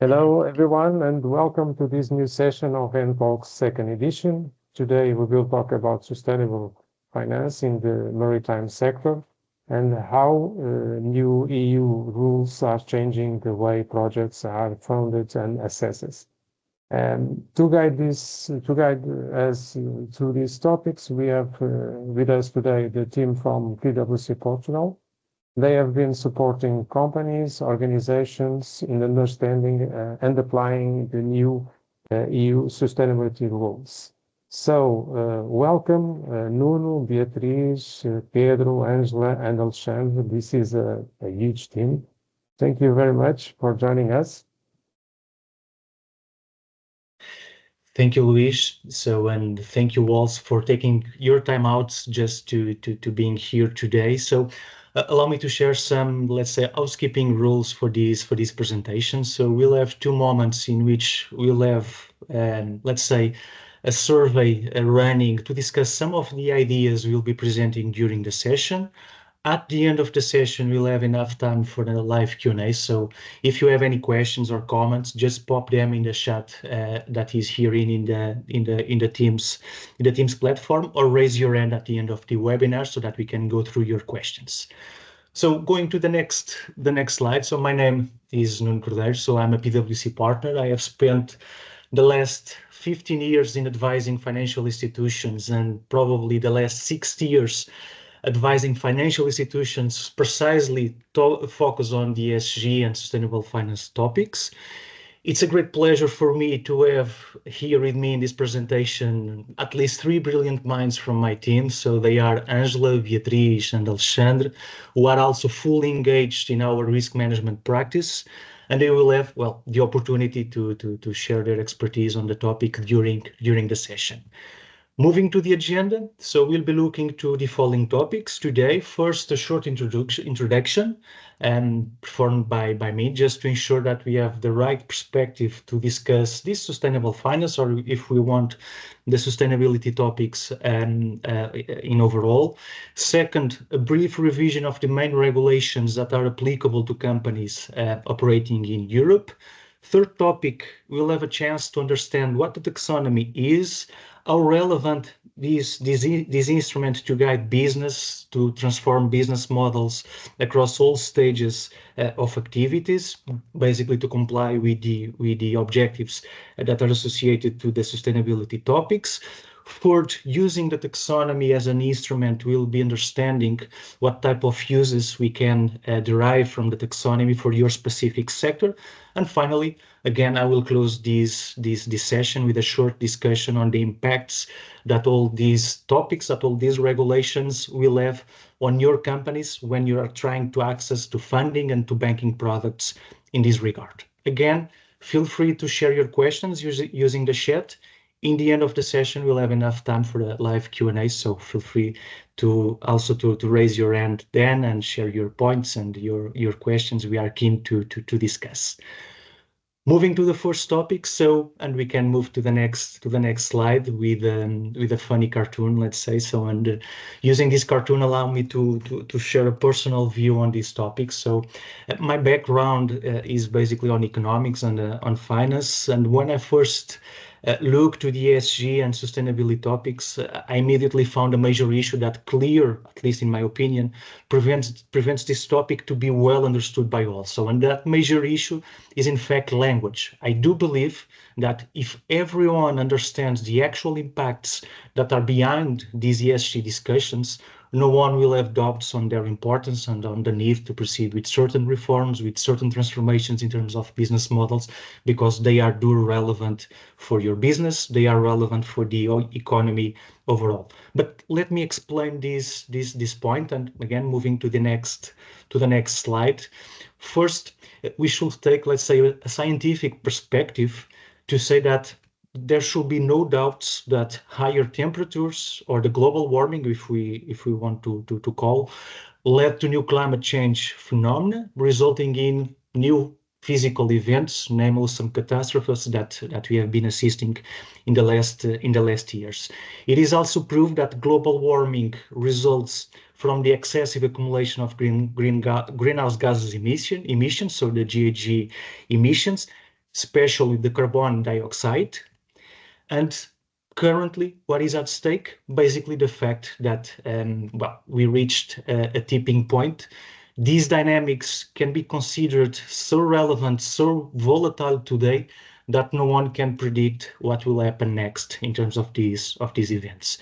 Hello, everyone, and welcome to this new session of NTalks second edition. Today, we will talk about sustainable finance in the maritime sector and how new EU rules are changing the way projects are funded and assessed. To guide us through these topics, we have with us today the team from PwC Portugal. They have been supporting companies, organizations in understanding and applying the new EU sustainability rules. So, welcome, Nuno, Beatriz, Pedro, Angela, and Alexandre. This is a huge team. Thank you very much for joining us. Thank you, Luis. And thank you all for taking your time out just to being here today. So allow me to share some, let's say, housekeeping rules for this presentation. So we'll have 2 moments in which we'll have, let's say, a survey running to discuss some of the ideas we'll be presenting during the session. At the end of the session, we'll have enough time for the live Q&A. So if you have any questions or comments, just pop them in the chat that is here in the Teams platform, or raise your hand at the end of the webinar so that we can go through your questions. So going to the next slide. So my name is Nuno Cordeiro. So I'm a PwC partner. I have spent the last 15 years in advising financial institutions and probably the last 60 years advising financial institutions precisely to focus on the ESG and sustainable finance topics. It's a great pleasure for me to have here with me in this presentation at least 3 brilliant minds from my team. So they are Angela, Beatriz, and Alexandre, who are also fully engaged in our risk management practice. And they will have, well, the opportunity to share their expertise on the topic during the session. Moving to the agenda, so we'll be looking to the following topics today. First, a short introduction performed by me, just to ensure that we have the right perspective to discuss this sustainable finance, or if we want, the sustainability topics in overall. Second, a brief revision of the main regulations that are applicable to companies operating in Europe. Third topic, we'll have a chance to understand what the taxonomy is, how relevant this instrument to guide business, to transform business models across all stages of activities, basically to comply with the objectives that are associated to the sustainability topics. Fourth, using the taxonomy as an instrument, we'll be understanding what type of uses we can derive from the taxonomy for your specific sector. And finally, again, I will close this session with a short discussion on the impacts that all these topics, that all these regulations will have on your companies when you are trying to access to funding and to banking products in this regard. Again, feel free to share your questions using the chat. In the end of the session, we'll have enough time for the live Q&A, so feel free to also to raise your hand then and share your points and your questions. We are keen to discuss. Moving to the first topic, and we can move to the next slide with a funny cartoon, let's say. So, and using this cartoon allow me to share a personal view on this topic. So, my background is basically on economics and on finance. And when I first looked to the ESG and sustainability topics, I immediately found a major issue that clear, at least in my opinion, prevents this topic to be well understood by all. So, and that major issue is in fact language. I do believe that if everyone understands the actual impacts that are behind these ESG discussions, no one will have doubts on their importance and on the need to proceed with certain reforms, with certain transformations in terms of business models, because they are relevant for your business, they are relevant for the economy overall. But let me explain this point, and again, moving to the next slide. First, we should take, let's say, a scientific perspective to say that there should be no doubts that higher temperatures or the global warming, if we want to call, led to new climate change phenomena, resulting in new physical events, namely some catastrophes that we have been assisting in the last years. It is also proved that global warming results from the excessive accumulation of greenhouse gases emissions, so the GHG emissions, especially the carbon dioxide. And currently, what is at stake? Basically, the fact that we reached a tipping point. These dynamics can be considered so relevant, so volatile today that no one can predict what will happen next in terms of these events.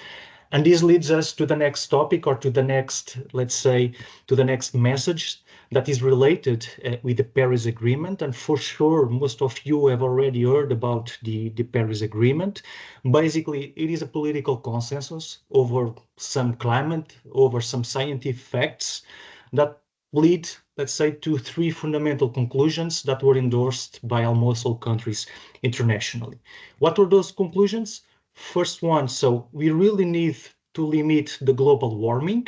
And this leads us to the next topic, or to the next, let's say, to the next message that is related with the Paris Agreement. And for sure, most of you have already heard about the Paris Agreement. Basically, it is a political consensus over some climate, over some scientific facts that lead, let's say, to three fundamental conclusions that were endorsed by almost all countries internationally. What were those conclusions? First one, so we really need to limit the global warming,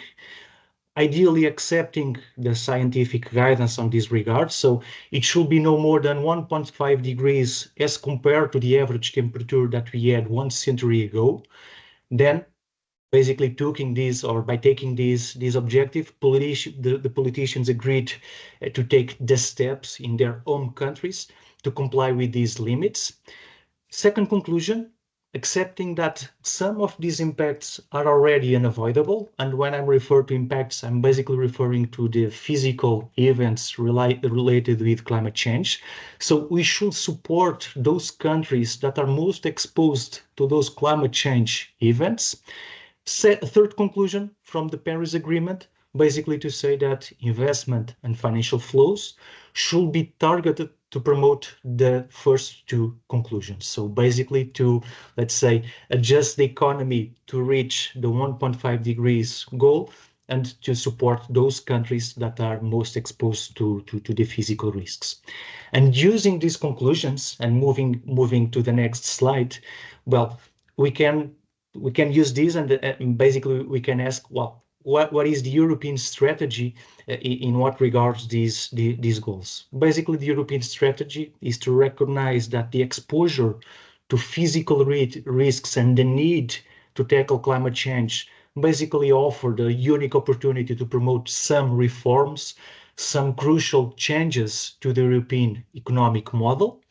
ideally accepting the scientific guidance on this regard. So it should be no more than 1.5 degrees as compared to the average temperature that we had 1 century ago. Then basically by taking this objective, the politicians agreed to take the steps in their own countries to comply with these limits. Second conclusion, accepting that some of these impacts are already unavoidable. And when I refer to impacts, I'm basically referring to the physical events related with climate change. So we should support those countries that are most exposed to those climate change events. Third conclusion from the Paris Agreement, basically to say that investment and financial flows should be targeted to promote the first two conclusions. So basically to, let's say, adjust the economy to reach the 1.5 degrees goal and to support those countries that are most exposed to the physical risks. And using these conclusions and moving to the next slide, well, we can use these and basically we can ask, well, what is the European strategy in what regards these goals? Basically, the European strategy is to recognize that the exposure to physical risks and the need to tackle climate change basically offer the unique opportunity to promote some reforms, some crucial changes to the European economic model.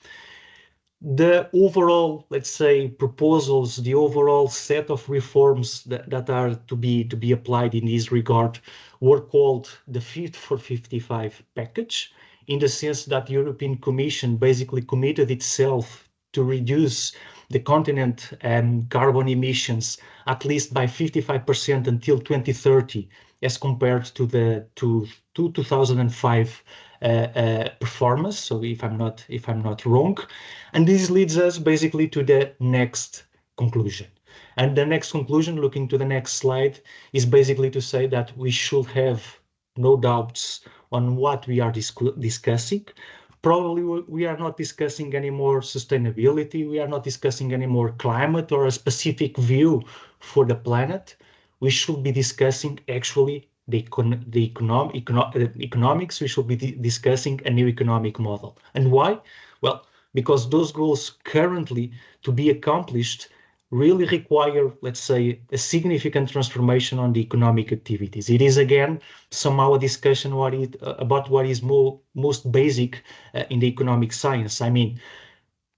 The overall, let's say, proposals, the overall set of reforms that are to be applied in this regard were called the Fit for 55 package, in the sense that the European Commission basically committed itself to reduce the continent carbon emissions at least by 55% until 2030, as compared to 2005 performance. So if I'm not wrong, and this leads us basically to the next conclusion. And the next conclusion, looking to the next slide, is basically to say that we should have no doubts on what we are discussing. Probably we are not discussing any more sustainability. We are not discussing any more climate or a specific view for the planet. We should be discussing actually the economics. We should be discussing a new economic model. And why? Well, because those goals currently to be accomplished really require, let's say, a significant transformation on the economic activities. It is, again, somehow a discussion about what is most basic in the economic science. I mean,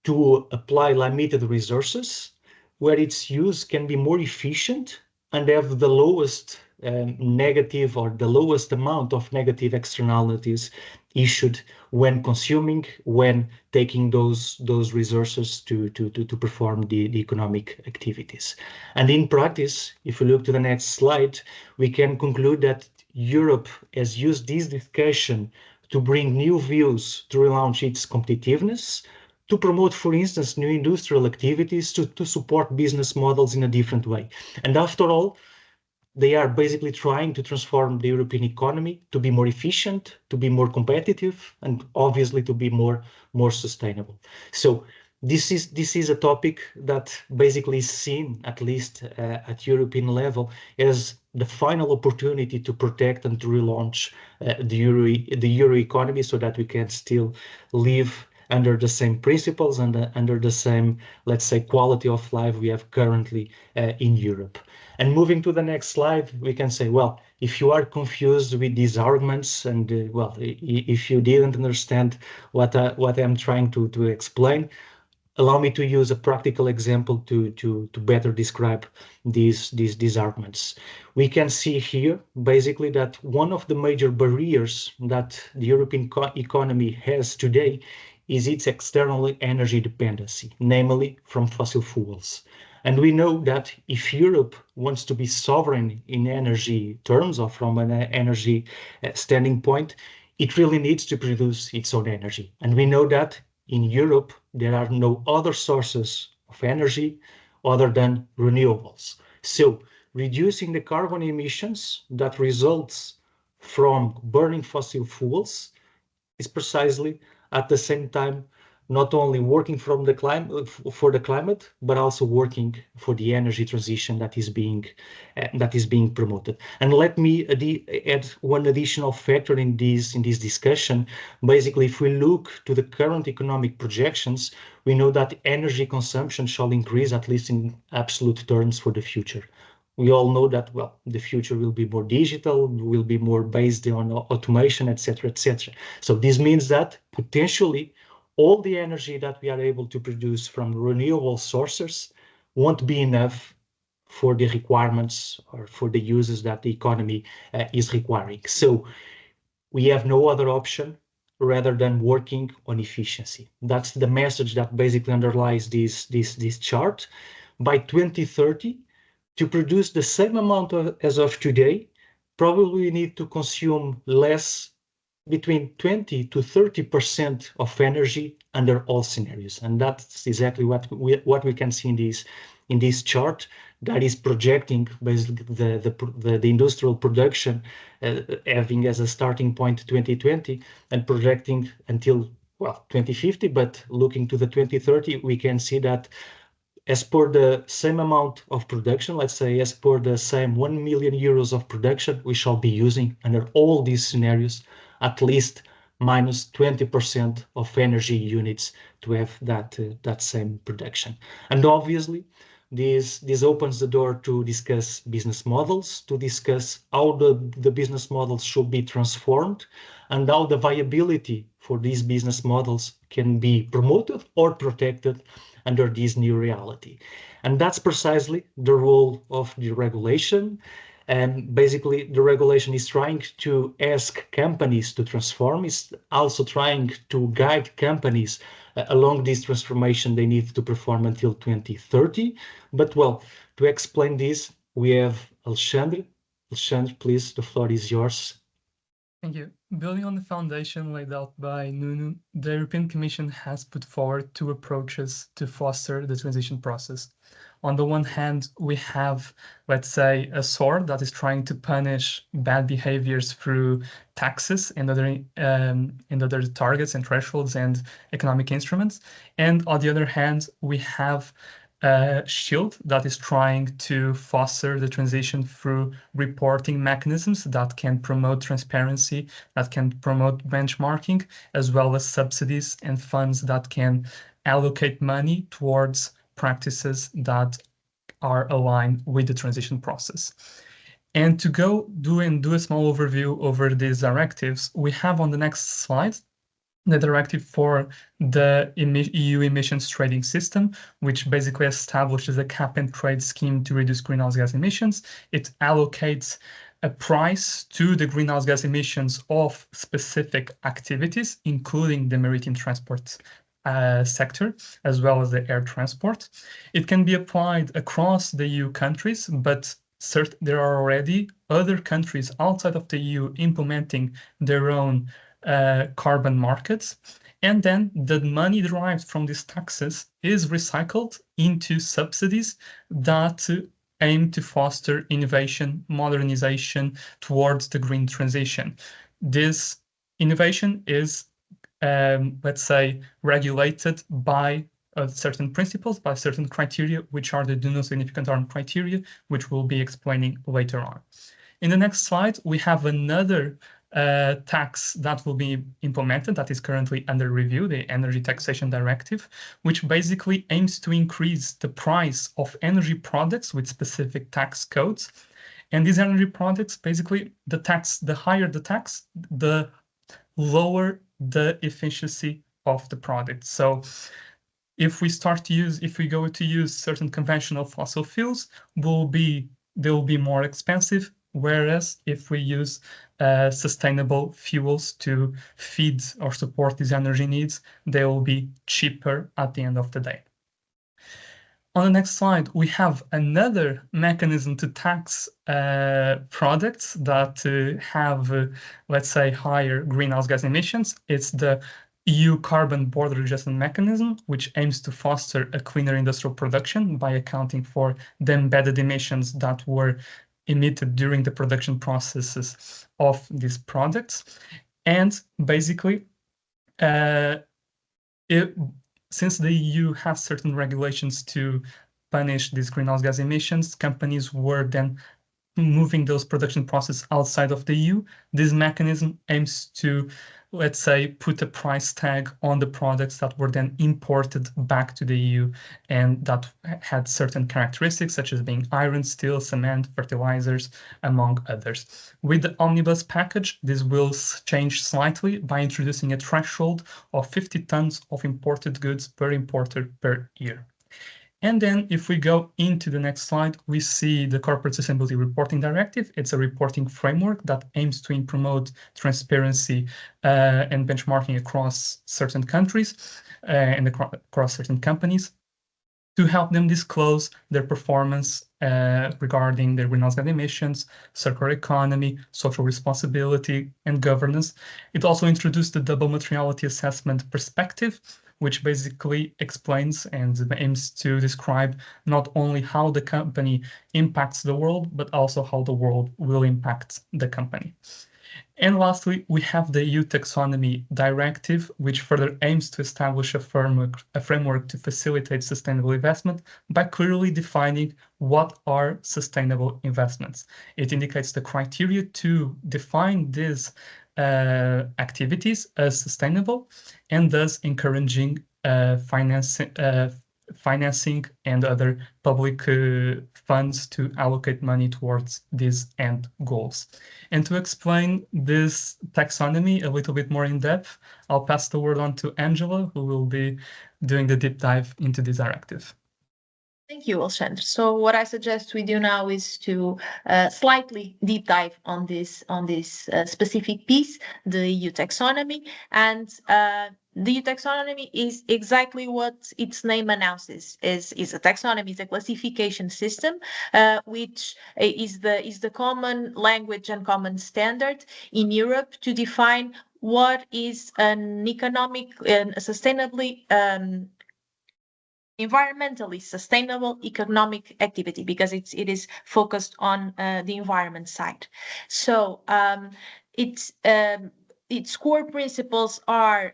to apply limited resources where its use can be more efficient and have the lowest negative or the lowest amount of negative externalities issued when consuming, when taking those resources to perform the economic activities. And in practice, if we look to the next slide, we can conclude that Europe has used this discussion to bring new views to relaunch its competitiveness, to promote, for instance, new industrial activities, to support business models in a different way. And after all, they are basically trying to transform the European economy to be more efficient, to be more competitive, and obviously to be more sustainable. So this is a topic that basically is seen, at least at European level, as the final opportunity to protect and to relaunch the euro economy, so that we can still live under the same principles and under the same, let's say, quality of life we have currently in Europe. And moving to the next slide, we can say, well, if you are confused with these arguments and, well, if you didn't understand what I'm trying to explain, allow me to use a practical example to better describe these arguments. We can see here basically that one of the major barriers that the European economy has today is its external energy dependency, namely from fossil fuels. And we know that if Europe wants to be sovereign in energy terms or from an energy standing point, it really needs to produce its own energy. And we know that in Europe, there are no other sources of energy other than renewables. So reducing the carbon emissions that results from burning fossil fuels is precisely at the same time not only working for the climate, but also working for the energy transition that is being promoted. And let me add one additional factor in this discussion. Basically, if we look to the current economic projections, we know that energy consumption shall increase, at least in absolute terms, for the future. We all know that, well, the future will be more digital, will be more based on automation, etc., etc. So this means that potentially all the energy that we are able to produce from renewable sources won't be enough for the requirements or for the uses that the economy is requiring. So we have no other option rather than working on efficiency. That's the message that basically underlies this chart. By 2030, to produce the same amount as of today, probably we need to consume less, between 20 to 30% of energy under all scenarios. And that's exactly what we can see in this chart that is projecting basically the industrial production having as a starting point 2020 and projecting until, well, 2050, but looking to the 2030, we can see that as per the same amount of production, let's say as per the same 1 million euros of production, we shall be using under all these scenarios at least minus 20% of energy units to have that same production. And obviously, this opens the door to discuss business models, to discuss how the business models should be transformed and how the viability for these business models can be promoted or protected under this new reality. And that's precisely the role of the regulation. And basically, the regulation is trying to ask companies to transform. It's also trying to guide companies along this transformation they need to perform until 2030. But well, to explain this, we have Alexandre. Alexandre, please, the floor is yours. Thank you. Building on the foundation laid out by Nuno, the European Commission has put forward two approaches to foster the transition process. On the one hand, we have, let's say, a sword that is trying to punish bad behaviors through taxes and other targets and thresholds and economic instruments. And on the other hand, we have a shield that is trying to foster the transition through reporting mechanisms that can promote transparency, that can promote benchmarking, as well as subsidies and funds that can allocate money towards practices that are aligned with the transition process. And to go do a small overview over these directives, we have on the next slide the directive for the EU emissions trading system, which basically establishes a cap and trade scheme to reduce greenhouse gas emissions. It allocates a price to the greenhouse gas emissions of specific activities, including the maritime transport sector, as well as the air transport. It can be applied across the EU countries, but there are already other countries outside of the EU implementing their own carbon markets. And then the money derived from these taxes is recycled into subsidies that aim to foster innovation, modernization towards the green transition. This innovation is, let's say, regulated by certain principles, by certain criteria, which are the do no significant harm criteria, which we'll be explaining later on. In the next slide, we have another tax that will be implemented, that is currently under review, the Energy Taxation Directive, which basically aims to increase the price of energy products with specific tax codes. And these energy products, basically, the higher the tax, the lower the efficiency of the product. So if we go to use certain conventional fossil fuels, they will be more expensive. Whereas if we use sustainable fuels to feed or support these energy needs, they will be cheaper at the end of the day. On the next slide, we have another mechanism to tax products that have, let's say, higher greenhouse gas emissions. It's the EU Carbon Border Adjustment Mechanism, which aims to foster a cleaner industrial production by accounting for the embedded emissions that were emitted during the production processes of these products. And basically, since the EU has certain regulations to punish these greenhouse gas emissions, companies were then moving those production processes outside of the EU. This mechanism aims to, let's say, put a price tag on the products that were then imported back to the EU and that had certain characteristics, such as being iron, steel, cement, fertilizers, among others. With the Omnibus package, this will change slightly by introducing a threshold of 50 tons of imported goods per importer per year. And then if we go into the next slide, we see the Corporate Sustainability Reporting Directive. It's a reporting framework that aims to promote transparency and benchmarking across certain countries and across certain companies to help them disclose their performance regarding their greenhouse gas emissions, circular economy, social responsibility, and governance. It also introduced the double materiality assessment perspective, which basically explains and aims to describe not only how the company impacts the world, but also how the world will impact the company. And lastly, we have the EU Taxonomy Directive, which further aims to establish a framework to facilitate sustainable investment by clearly defining what are sustainable investments. It indicates the criteria to define these activities as sustainable and thus encouraging financing and other public funds to allocate money towards these end goals. And to explain this taxonomy a little bit more in depth, I'll pass the word on to Angela, who will be doing the deep dive into this directive. Thank you, Alexandre. So what I suggest we do now is to slightly deep dive on this specific piece, the EU taxonomy. And the EU taxonomy is exactly what its name announces. Is a taxonomy, is a classification system, which is the common language and common standard in Europe to define what is an economic and sustainably environmentally sustainable economic activity, because it is focused on the environment side. So its core principles are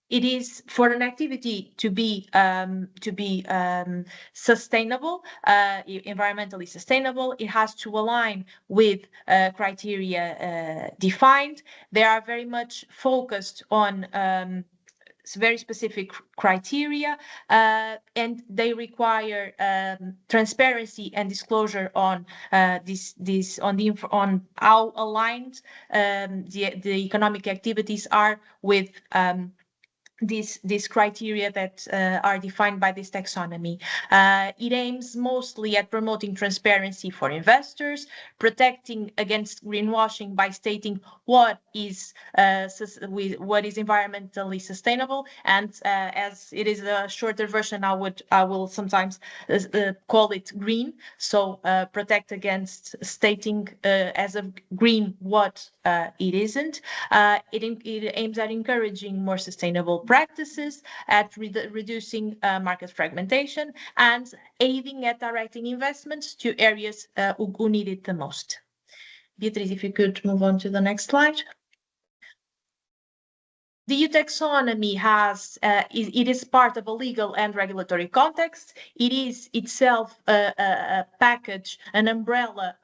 it is for an activity to be sustainable, environmentally sustainable. It has to align with criteria defined. They are very much focused on very specific criteria, and they require transparency and disclosure on on how aligned the economic activities are with these criteria that are defined by this taxonomy. It aims mostly at promoting transparency for investors, protecting against greenwashing by stating what is environmentally sustainable, and as it is a shorter version, I will sometimes call it green. So protect against stating as a green what it isn't. It aims at encouraging more sustainable practices, at reducing market fragmentation, and aiding at directing investments to areas who need it the most. Beatriz, if you could move on to the next slide. The EU taxonomy it is part of a legal and regulatory context. It is itself a package, an umbrella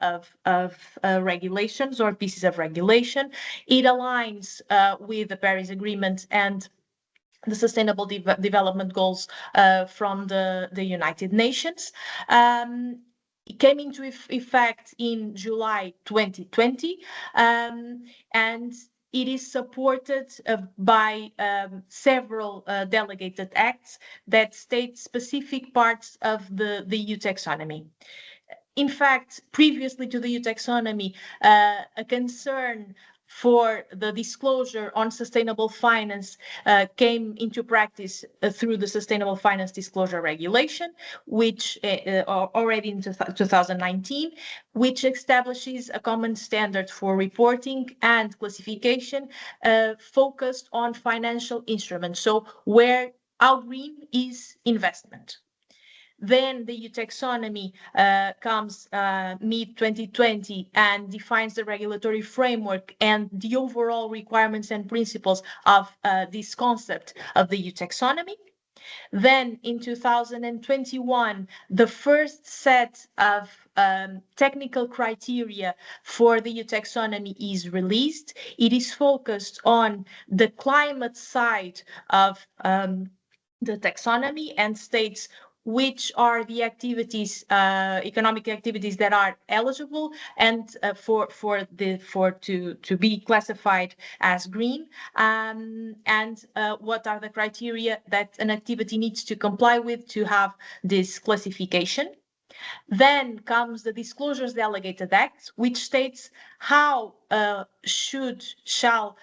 of regulations or pieces of regulation. It aligns with the Paris Agreement and the Sustainable Development Goals from the United Nations. It came into effect in July 2020, and it is supported by several delegated acts that state specific parts of the EU taxonomy. In fact, previously to the EU taxonomy, a concern for the disclosure on sustainable finance came into practice through the Sustainable Finance Disclosure Regulation, which already in 2019, which establishes a common standard for reporting and classification focused on financial instruments. So how green is investment. Then the EU taxonomy comes mid-2020 and defines the regulatory framework and the overall requirements and principles of this concept of the EU taxonomy. Then in 2021, the first set of technical criteria for the EU taxonomy is released. It is focused on the climate side of the taxonomy and states which are the activities, economic activities that are eligible and to be classified as green, and what are the criteria that an activity needs to comply with to have this classification. Then comes the Disclosures Delegated Act, which states how shall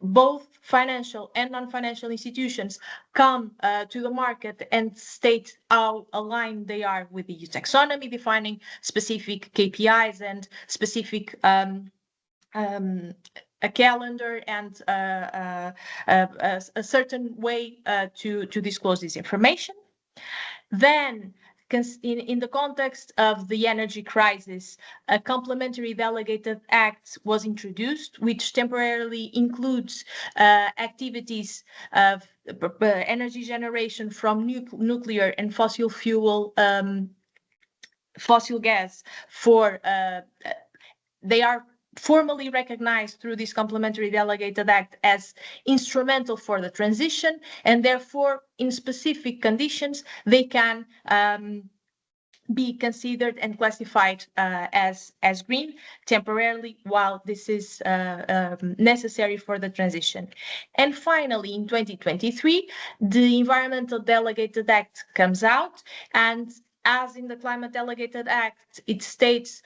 both financial and non-financial institutions come to the market and state how aligned they are with the EU taxonomy, defining specific KPIs and specific a calendar and a certain way to disclose this information. Then, in the context of the energy crisis, a complementary delegated act was introduced, which temporarily includes activities of energy generation from nuclear and fossil fuel, fossil gas. They are formally recognized through this complementary delegated act as instrumental for the transition, and therefore in specific conditions they can be considered and classified as green temporarily while this is necessary for the transition. And finally, in 2023, the Environmental Delegated Act comes out, and as in the Climate Delegated Act, it states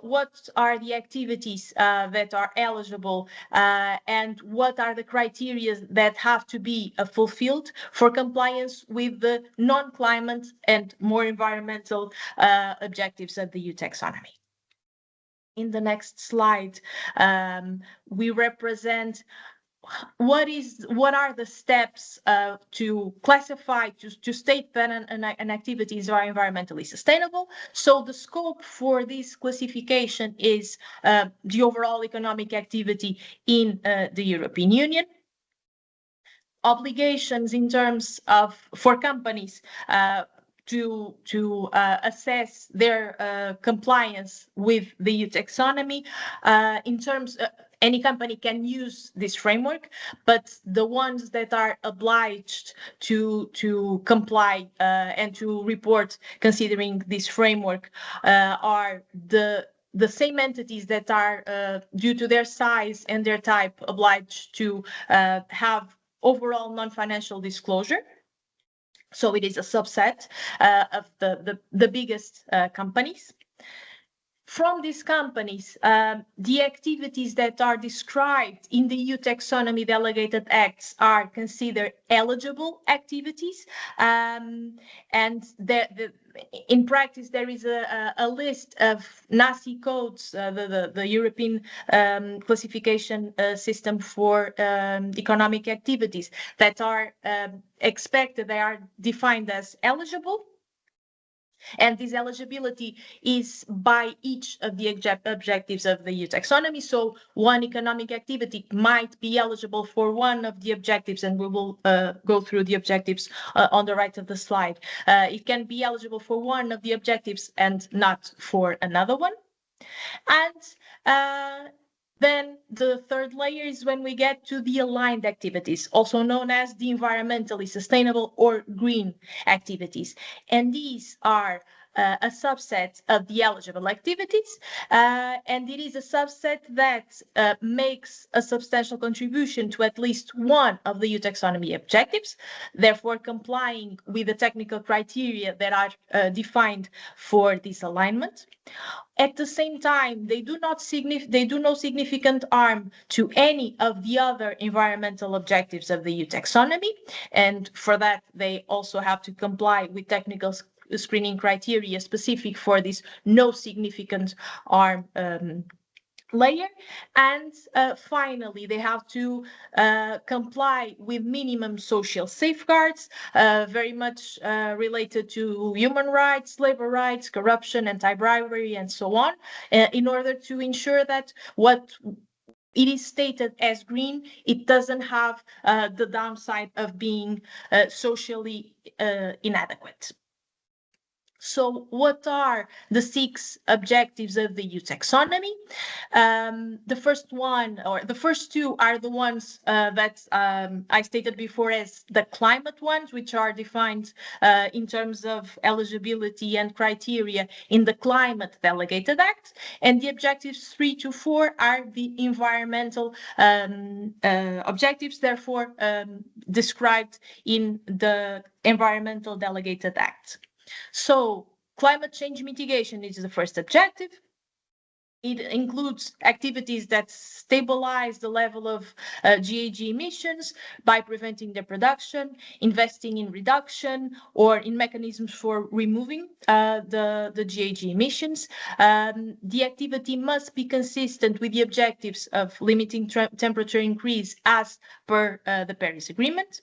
what are the activities that are eligible and what are the criteria that have to be fulfilled for compliance with the non-climate and more environmental objectives of the EU taxonomy. In the next slide, we represent what are the steps to classify, to state that an activities are environmentally sustainable. So the scope for this classification is the overall economic activity in the European Union. Obligations in terms of, for companies, to assess their compliance with the EU taxonomy. In terms, any company can use this framework, but the ones that are obliged to comply and to report considering this framework are the same entities that are, due to their size and their type, obliged to have overall non-financial disclosure. So it is a subset of the biggest companies. From these companies, the activities that are described in the EU Taxonomy Delegated Acts are considered eligible activities, and in practice there is a list of NACI codes, the European classification system for economic activities, that are expected, they are defined as eligible. And this eligibility is by each of the objectives of the EU taxonomy. So one economic activity might be eligible for one of the objectives, and we will go through the objectives on the right of the slide. It can be eligible for one of the objectives and not for another one. And then the third layer is when we get to the aligned activities, also known as the environmentally sustainable or green activities. And these are a subset of the eligible activities, and it is a subset that makes a substantial contribution to at least one of the EU taxonomy objectives, therefore complying with the technical criteria that are defined for this alignment. At the same time, they do no significant harm to any of the other environmental objectives of the EU taxonomy, and for that they also have to comply with technical screening criteria specific for this no significant harm layer. And finally, they have to comply with minimum social safeguards, very much related to human rights, labor rights, corruption, anti-bribery, and so on, in order to ensure that what it is stated as green, it doesn't have the downside of being socially inadequate. So what are the 6 objectives of the EU taxonomy? The first one, or the first 2, are the ones that I stated before as the climate ones, which are defined in terms of eligibility and criteria in the Climate Delegated Act. And the objectives 3 to 4 are the environmental objectives, therefore described in the Environmental Delegated Act. So climate change mitigation is the first objective. It includes activities that stabilize the level of GHG emissions by preventing their production, investing in reduction, or in mechanisms for removing the GHG emissions. The activity must be consistent with the objectives of limiting temperature increase as per the Paris Agreement.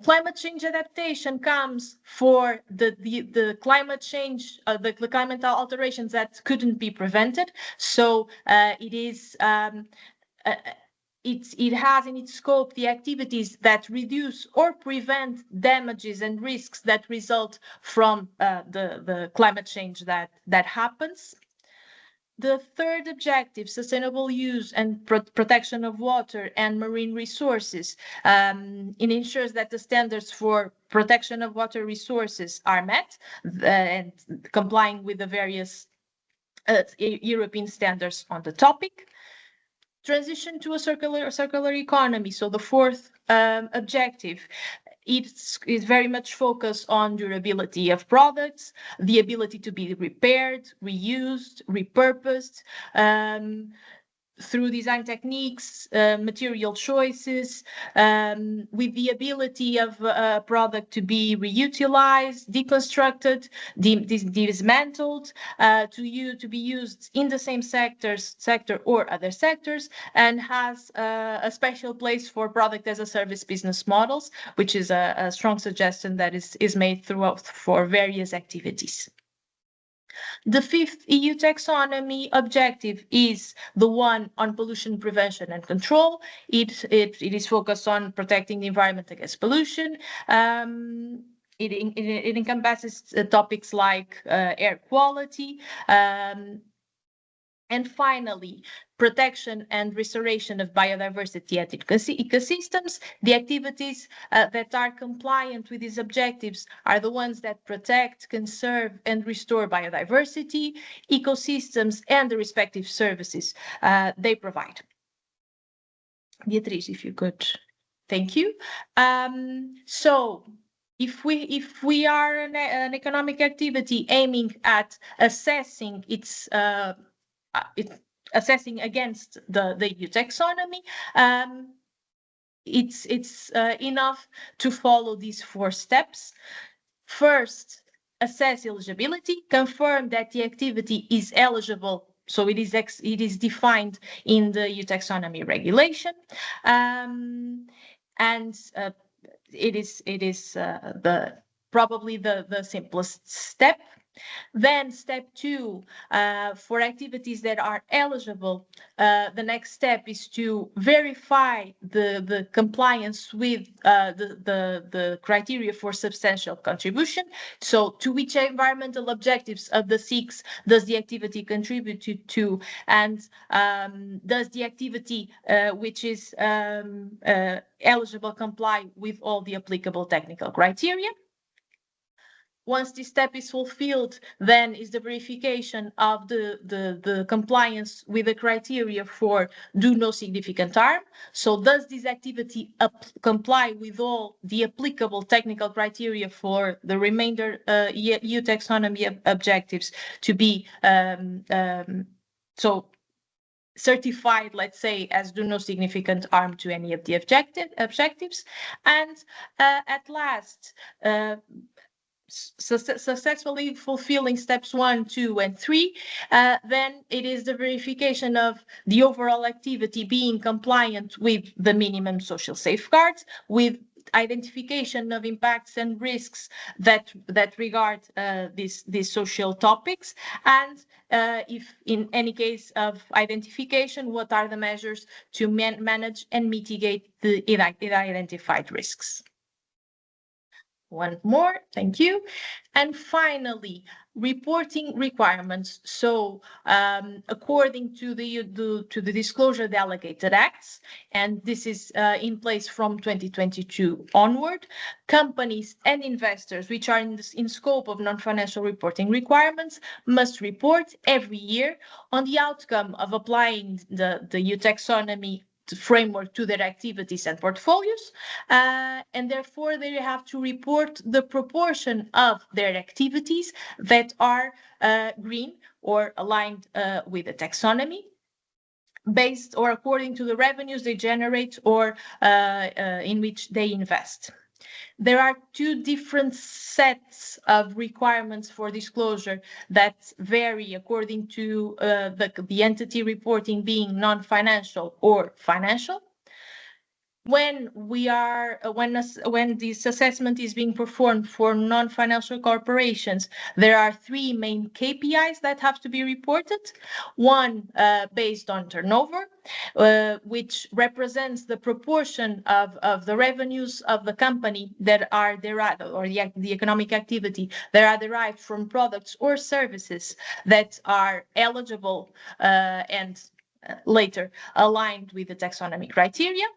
Climate change adaptation comes for the climate change, the climate alterations that couldn't be prevented. So it has in its scope the activities that reduce or prevent damages and risks that result from the climate change that happens. The third objective, sustainable use and protection of water and marine resources, it ensures that the standards for protection of water resources are met and complying with the various European standards on the topic. Transition to a circular economy. So the fourth objective, it's very much focused on durability of products, the ability to be repaired, reused, repurposed, through design techniques, material choices, with the ability of a product to be reutilized, deconstructed, dismantled, to be used in the same sector or other sectors, and has a special place for product as a service business models, which is a strong suggestion that is made throughout for various activities. The fifth EU taxonomy objective is the one on pollution prevention and control. It is focused on protecting the environment against pollution. It encompasses topics like air quality, and finally, protection and restoration of biodiversity and ecosystems. The activities that are compliant with these objectives are the ones that protect, conserve, and restore biodiversity, ecosystems, and the respective services they provide. Beatriz, if you could. Thank you. So, if we are an economic activity aiming at assessing assessing against the EU taxonomy, it's enough to follow these 4 steps. First, assess eligibility, confirm that the activity is eligible. So it is defined in the EU taxonomy regulation, and it is the probably the simplest step. Then step 2, for activities that are eligible, the next step is to verify the compliance with the criteria for substantial contribution. So to which environmental objectives of the 6 does the activity contribute to, and does the activity which is eligible comply with all the applicable technical criteria. Once this step is fulfilled, then is the verification of the compliance with the criteria for do no significant harm. So does this activity comply with all the applicable technical criteria for the remainder EU taxonomy objectives to be so certified, let's say, as do no significant harm to any of the objectives. And at last, successfully fulfilling steps 1, 2, and 3, then it is the verification of the overall activity being compliant with the minimum social safeguards, with identification of impacts and risks that regard these social topics, and if in any case of identification, what are the measures to manage and mitigate the identified risks. One more, thank you. And finally, reporting requirements. So according to the Disclosure Delegated Acts, and this is in place from 2022 onward, companies and investors which are in scope of non-financial reporting requirements must report every year on the outcome of applying the EU taxonomy framework to their activities and portfolios, and therefore they have to report the proportion of their activities that are green or aligned with the taxonomy, based or according to the revenues they generate or in which they invest. There are 2 different sets of requirements for disclosure that vary according to the entity reporting being non-financial or financial. When this assessment is being performed for non-financial corporations, there are 3 main KPIs that have to be reported. One based on turnover, which represents the proportion of the revenues of the company that are derived, or the economic activity that are derived from products or services that are eligible and later aligned with the taxonomy criteria.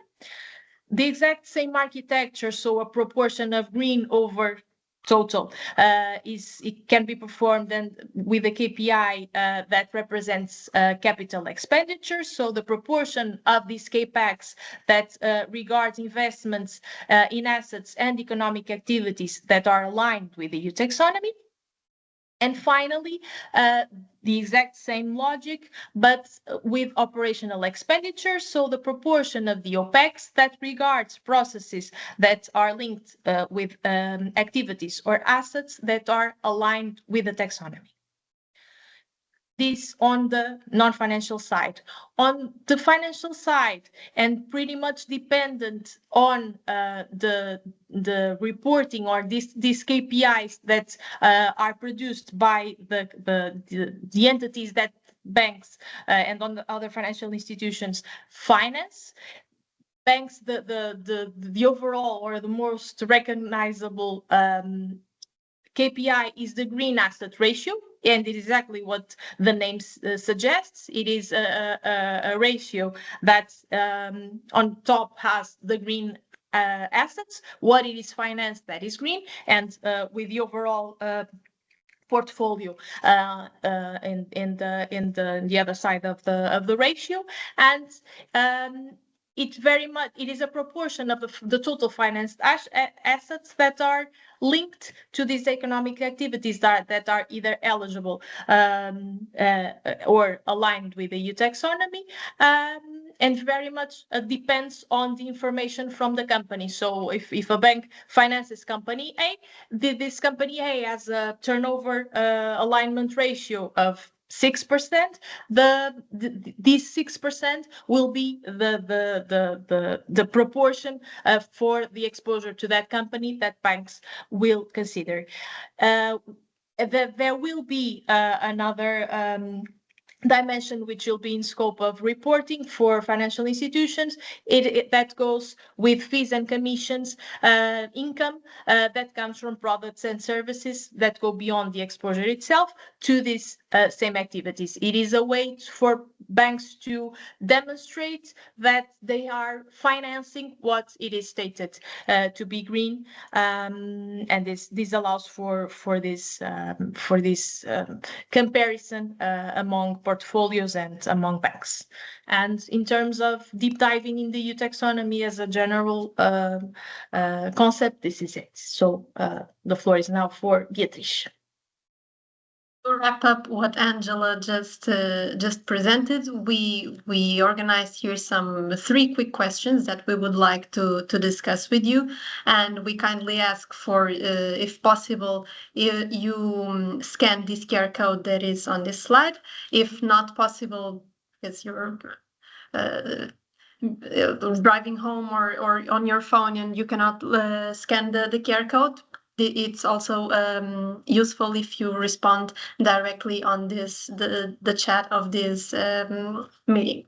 The exact same architecture, so a proportion of green over total, it can be performed with a KPI that represents capital expenditure. So the proportion of these CAPEX that regards investments in assets and economic activities that are aligned with the EU taxonomy. And finally, the exact same logic, but with operational expenditure. So the proportion of the OPEX that regards processes that are linked with activities or assets that are aligned with the taxonomy. This on the non-financial side. On the financial side, and pretty much dependent on the reporting or these KPIs that are produced by the entities that banks and on the other financial institutions finance. Banks, the overall or the most recognizable KPI is the green asset ratio, and it is exactly what the name suggests. It is a ratio that on top has the green assets, what it is financed that is green, and with the overall portfolio in the other side of the ratio, and it is a proportion of the total financed assets that are linked to these economic activities that are either eligible or aligned with the EU taxonomy, and very much depends on the information from the company. So if a bank finances company A, this company A has a turnover alignment ratio of 6%, these 6% will be the proportion for the exposure to that company that banks will consider. There will be another dimension which will be in scope of reporting for financial institutions. That goes with fees and commissions income that comes from products and services that go beyond the exposure itself to these same activities. It is a way for banks to demonstrate that they are financing what it is stated to be green, and this allows for this comparison among portfolios and among banks. And in terms of deep diving in the EU taxonomy as a general concept, this is it. So the floor is now for Beatriz. To wrap up what Angela just presented, we organized here some 3 quick questions that we would like to discuss with you, and we kindly ask for, if possible, you scan this QR code that is on this slide. If not possible, because you're driving home or on your phone and you cannot scan the QR code, it's also useful if you respond directly on the chat of this meeting.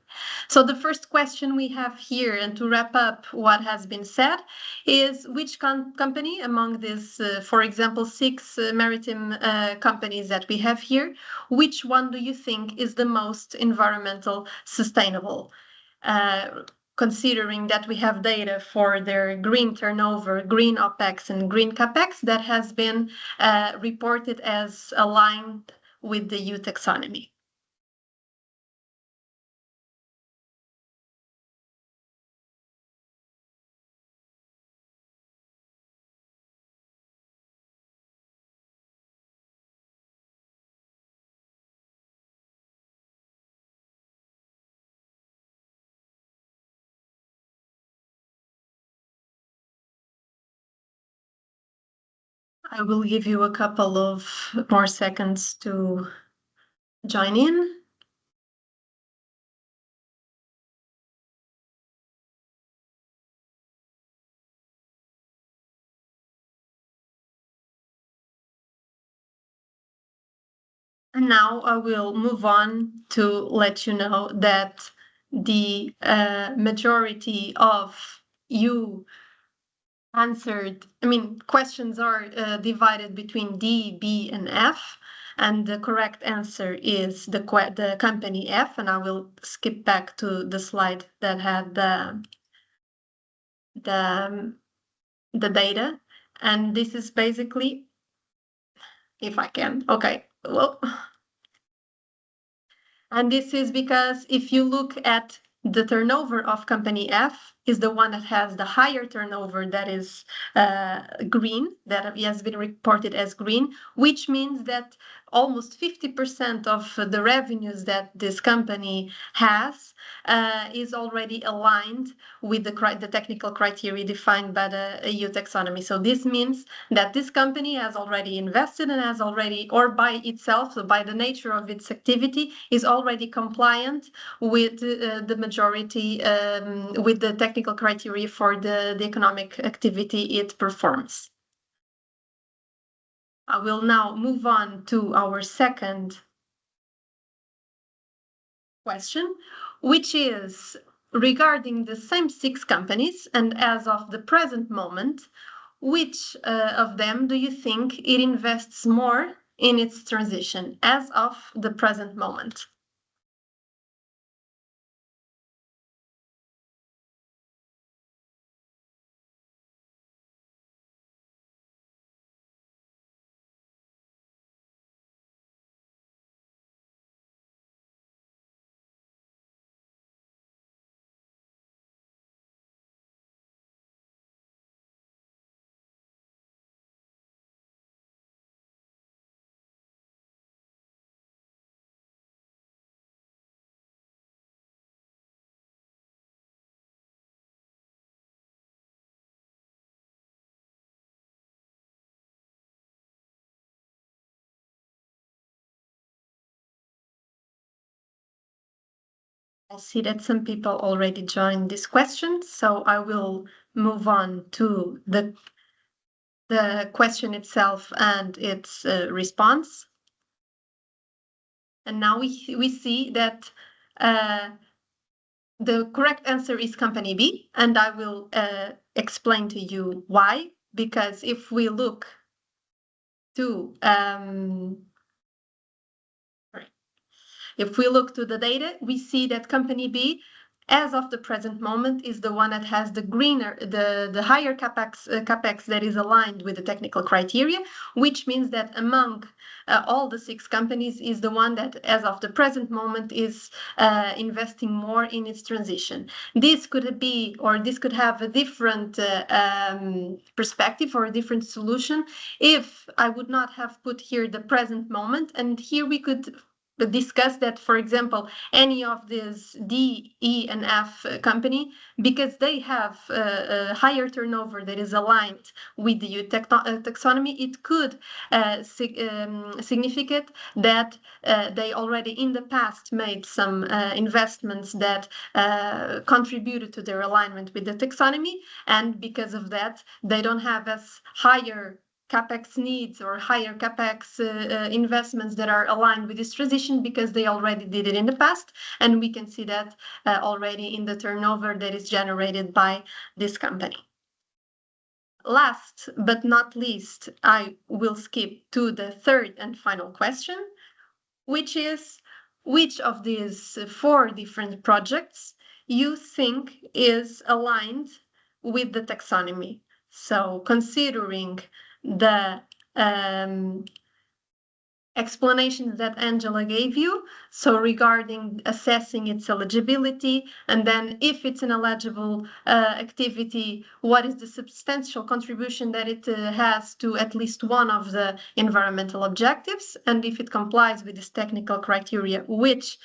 So the first question we have here, and to wrap up what has been said, is which company among these, for example, 6 maritime companies that we have here, which one do you think is the most environmental sustainable? Considering that we have data for their green turnover, green OPEX, and green CAPEX that has been reported as aligned with the EU taxonomy. I will give you a couple of more seconds to join in. And now I will move on to let you know that the majority of you answered, questions are divided between D, B, and F, and the correct answer is the company F, and I will skip back to the slide that had the data, and this is basically, if I can, okay, well, and this is because if you look at the turnover of company F is the one that has the higher turnover, that is green, that has been reported as green, which means that almost 50% of the revenues that this company has is already aligned with the technical criteria defined by the EU taxonomy. So this means that this company has already invested and has already, or by itself, so by the nature of its activity, is already compliant with the majority, with the technical criteria for the economic activity it performs. I will now move on to our second question, which is regarding the same 6 companies, and as of the present moment, which of them do you think it invests more in its transition as of the present moment? I see that some people already joined this question, so I will move on to the question itself and its response. And now we see that the correct answer is company B, and I will explain to you why. Because if we look to the data, we see that company B, as of the present moment, is the one that has the higher capex that is aligned with the technical criteria, which means that among all the 6 companies is the one that, as of the present moment, is investing more in its transition. This could have a different perspective or a different solution if I would not have put here the present moment, and here we could discuss that, for example, any of these D, E, and F company, because they have a higher turnover that is aligned with the EU taxonomy, it could significate that they already in the past made some investments that contributed to their alignment with the taxonomy, and because of that, they don't have as higher capex needs or higher capex investments that are aligned with this transition, because they already did it in the past, and we can see that already in the turnover that is generated by this company. Last but not least, I will skip to the third and final question, which is, which of these 4 different projects you think is aligned with the taxonomy? So considering the explanations that Angela gave you, so regarding assessing its eligibility, and then if it's an eligible activity, what is the substantial contribution that it has to at least one of the environmental objectives, and if it complies with this technical criteria, which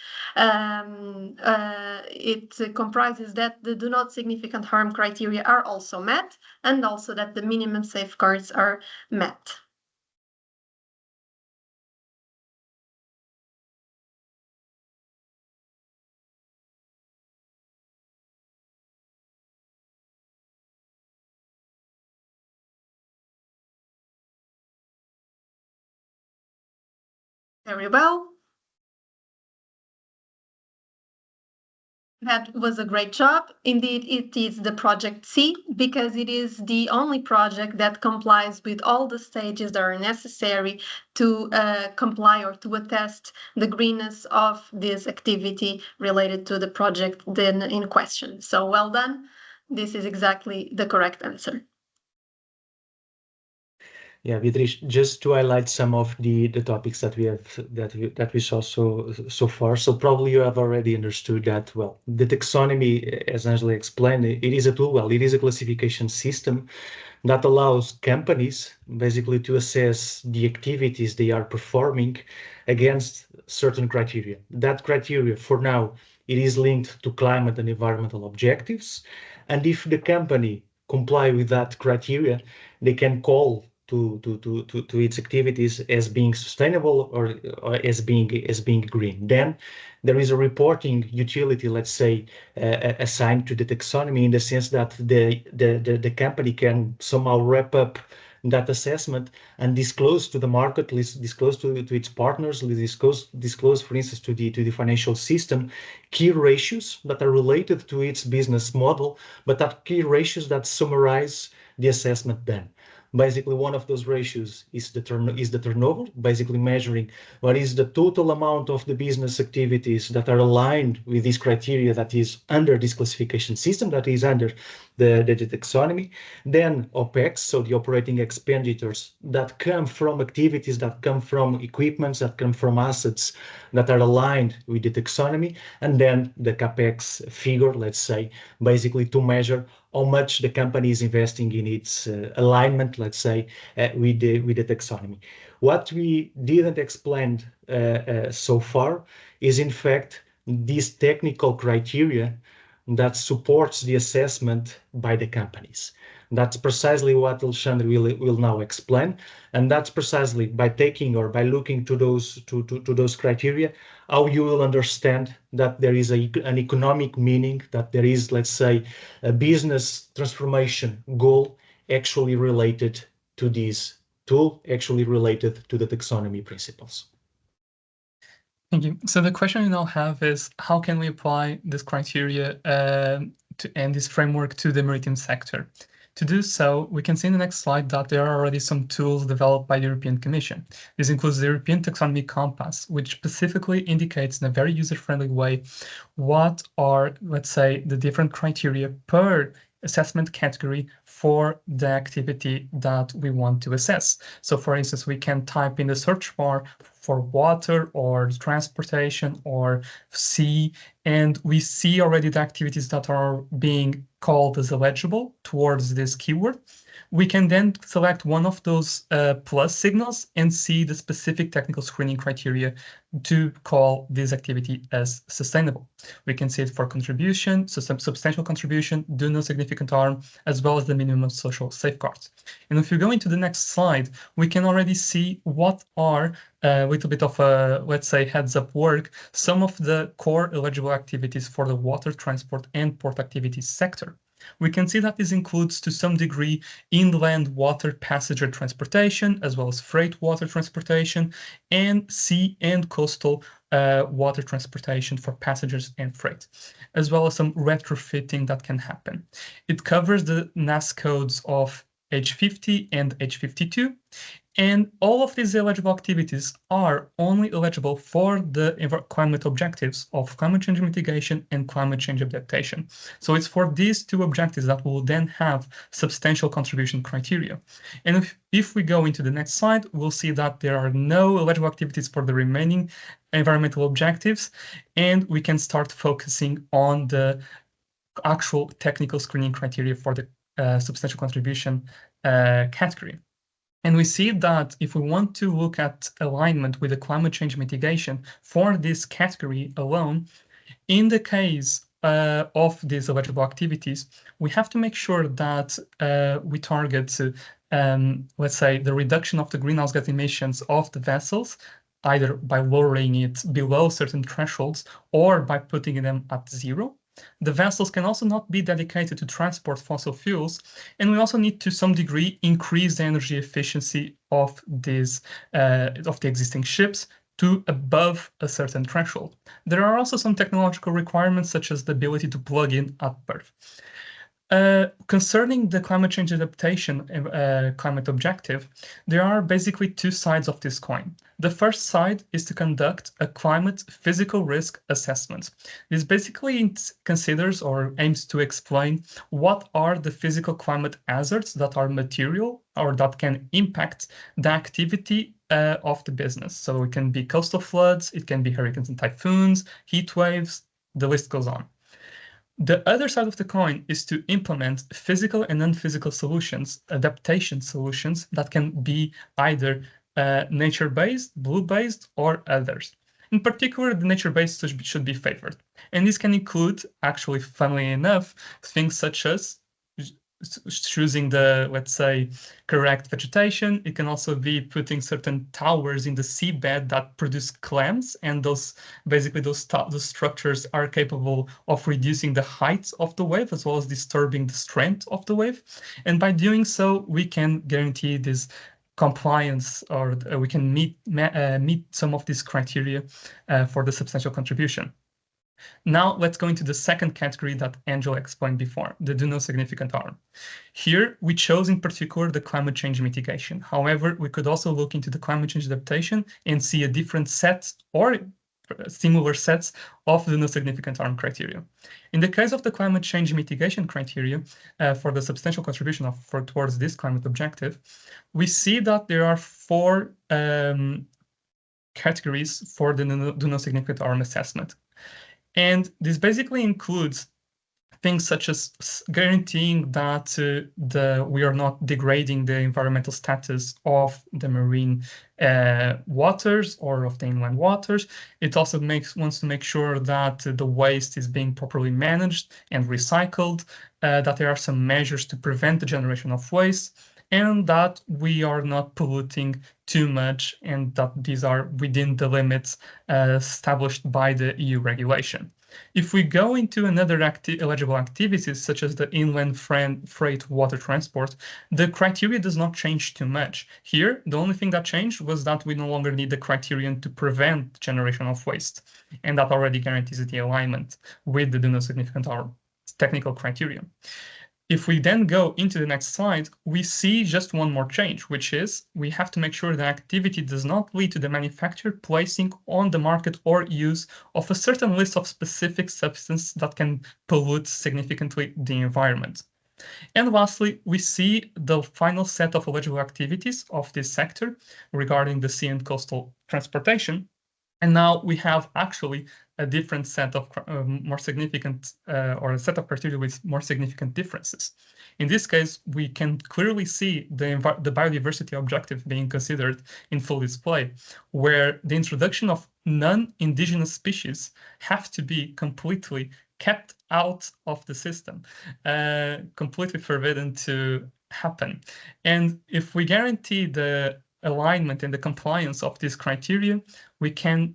it comprises that the do not significant harm criteria are also met, and also that the minimum safeguards are met. Very well. That was a great job. Indeed, it is the project C, because it is the only project that complies with all the stages that are necessary to comply or to attest the greenness of this activity related to the project then in question. So well done. This is exactly the correct answer. Yeah, Beatrice, just to highlight some of the topics that we saw so far. So probably you have already understood that, well, the taxonomy, as Angela explained, it is a tool, well, it is a classification system that allows companies basically to assess the activities they are performing against certain criteria. That criteria, for now, it is linked to climate and environmental objectives. And if the company comply with that criteria, they can call to its activities as being sustainable or as being green. Then there is a reporting utility, let's say, assigned to the taxonomy, in the sense that the company can somehow wrap up that assessment and disclose to the market, disclose to its partners, disclose, for instance, to the financial system, key ratios that are related to its business model, but are key ratios that summarize the assessment done. Basically, one of those ratios is the turnover, basically measuring what is the total amount of the business activities that are aligned with this criteria that is under this classification system, that is under the taxonomy. Then OPEX, so the operating expenditures that come from activities, that come from equipments, that come from assets that are aligned with the taxonomy. And then the CAPEX figure, let's say, basically to measure how much the company is investing in its alignment, let's say, with the taxonomy. What we didn't explain so far is, in fact, these technical criteria that supports the assessment by the companies. That's precisely what Alexandre will now explain, and that's precisely by taking or by looking to those criteria how you will understand that there is an economic meaning, that there is, let's say, a business transformation goal actually related to this tool, actually related to the taxonomy principles. Thank you. So the question we now have is, how can we apply this criteria and this framework to the maritime sector? To do so, we can see in the next slide that there are already some tools developed by the European Commission. This includes the European Taxonomy Compass, which specifically indicates in a very user-friendly way what are, let's say, the different criteria per assessment category for the activity that we want to assess. So for instance, we can type in the search bar for water or transportation or sea, and we see already the activities that are being called as eligible towards this keyword. We can then select one of those plus signals and see the specific technical screening criteria to call this activity as sustainable. We can see it for contribution, so some substantial contribution, do no significant harm, as well as the minimum social safeguards. And if you go into the next slide, we can already see what are a little bit of a, let's say, heads up work, some of the core eligible activities for the water transport and port activities sector. We can see that this includes, to some degree, inland water passenger transportation, as well as freight water transportation, and sea and coastal water transportation for passengers and freight, as well as some retrofitting that can happen. It covers the NAS codes of H50 and H52, and all of these eligible activities are only eligible for the climate objectives of climate change mitigation and climate change adaptation. So it's for these two objectives that will then have substantial contribution criteria. And if we go into the next slide, we'll see that there are no eligible activities for the remaining environmental objectives, and we can start focusing on the actual technical screening criteria for the substantial contribution category. And we see that if we want to look at alignment with the climate change mitigation for this category alone, in the case of these eligible activities, we have to make sure that we target, let's say, the reduction of the greenhouse gas emissions of the vessels, either by lowering it below certain thresholds or by putting them at zero. The vessels can also not be dedicated to transport fossil fuels, and we also need to some degree increase the energy efficiency of these of the existing ships to above a certain threshold. There are also some technological requirements, such as the ability to plug in at berth. Concerning the climate change adaptation climate objective, there are basically two sides of this coin. The first side is to conduct a climate physical risk assessment. This basically considers or aims to explain what are the physical climate hazards that are material or that can impact the activity of the business. So it can be coastal floods, it can be hurricanes and typhoons, heat waves, the list goes on. The other side of the coin is to implement physical and non-physical solutions, adaptation solutions that can be either nature-based, blue-based, or others. In particular, the nature-based should be favored. And this can include, actually, funnily enough, things such as choosing the, let's say, correct vegetation. It can also be putting certain towers in the seabed that produce clams, and those structures are capable of reducing the height of the wave as well as disturbing the strength of the wave. And by doing so, we can guarantee this compliance, or we can meet some of these criteria for the substantial contribution. Now let's go into the second category that Angela explained before, the do no significant harm. Here we chose in particular the climate change mitigation. However, we could also look into the climate change adaptation and see a different set or similar sets of the no significant harm criteria. In the case of the climate change mitigation criteria for the substantial contribution towards this climate objective, we see that there are four categories for the do no significant harm assessment. And this basically includes things such as guaranteeing that we are not degrading the environmental status of the marine waters or of the inland waters. It also wants to make sure that the waste is being properly managed and recycled, that there are some measures to prevent the generation of waste, and that we are not polluting too much, and that these are within the limits established by the EU regulation. If we go into another eligible activities, such as the inland freight water transport, the criteria does not change too much. Here, the only thing that changed was that we no longer need the criterion to prevent generation of waste, and that already guarantees the alignment with the do no significant or technical criteria. If we then go into the next slide, we see just one more change, which is we have to make sure the activity does not lead to the manufacturer placing on the market or use of a certain list of specific substances that can pollute significantly the environment. And lastly, we see the final set of eligible activities of this sector regarding the sea and coastal transportation. And now we have actually a different set of more significant or a set of criteria with more significant differences. In this case, we can clearly see the biodiversity objective being considered in full display, where the introduction of non-indigenous species have to be completely kept out of the system, completely forbidden to happen. And if we guarantee the alignment and the compliance of this criteria, we can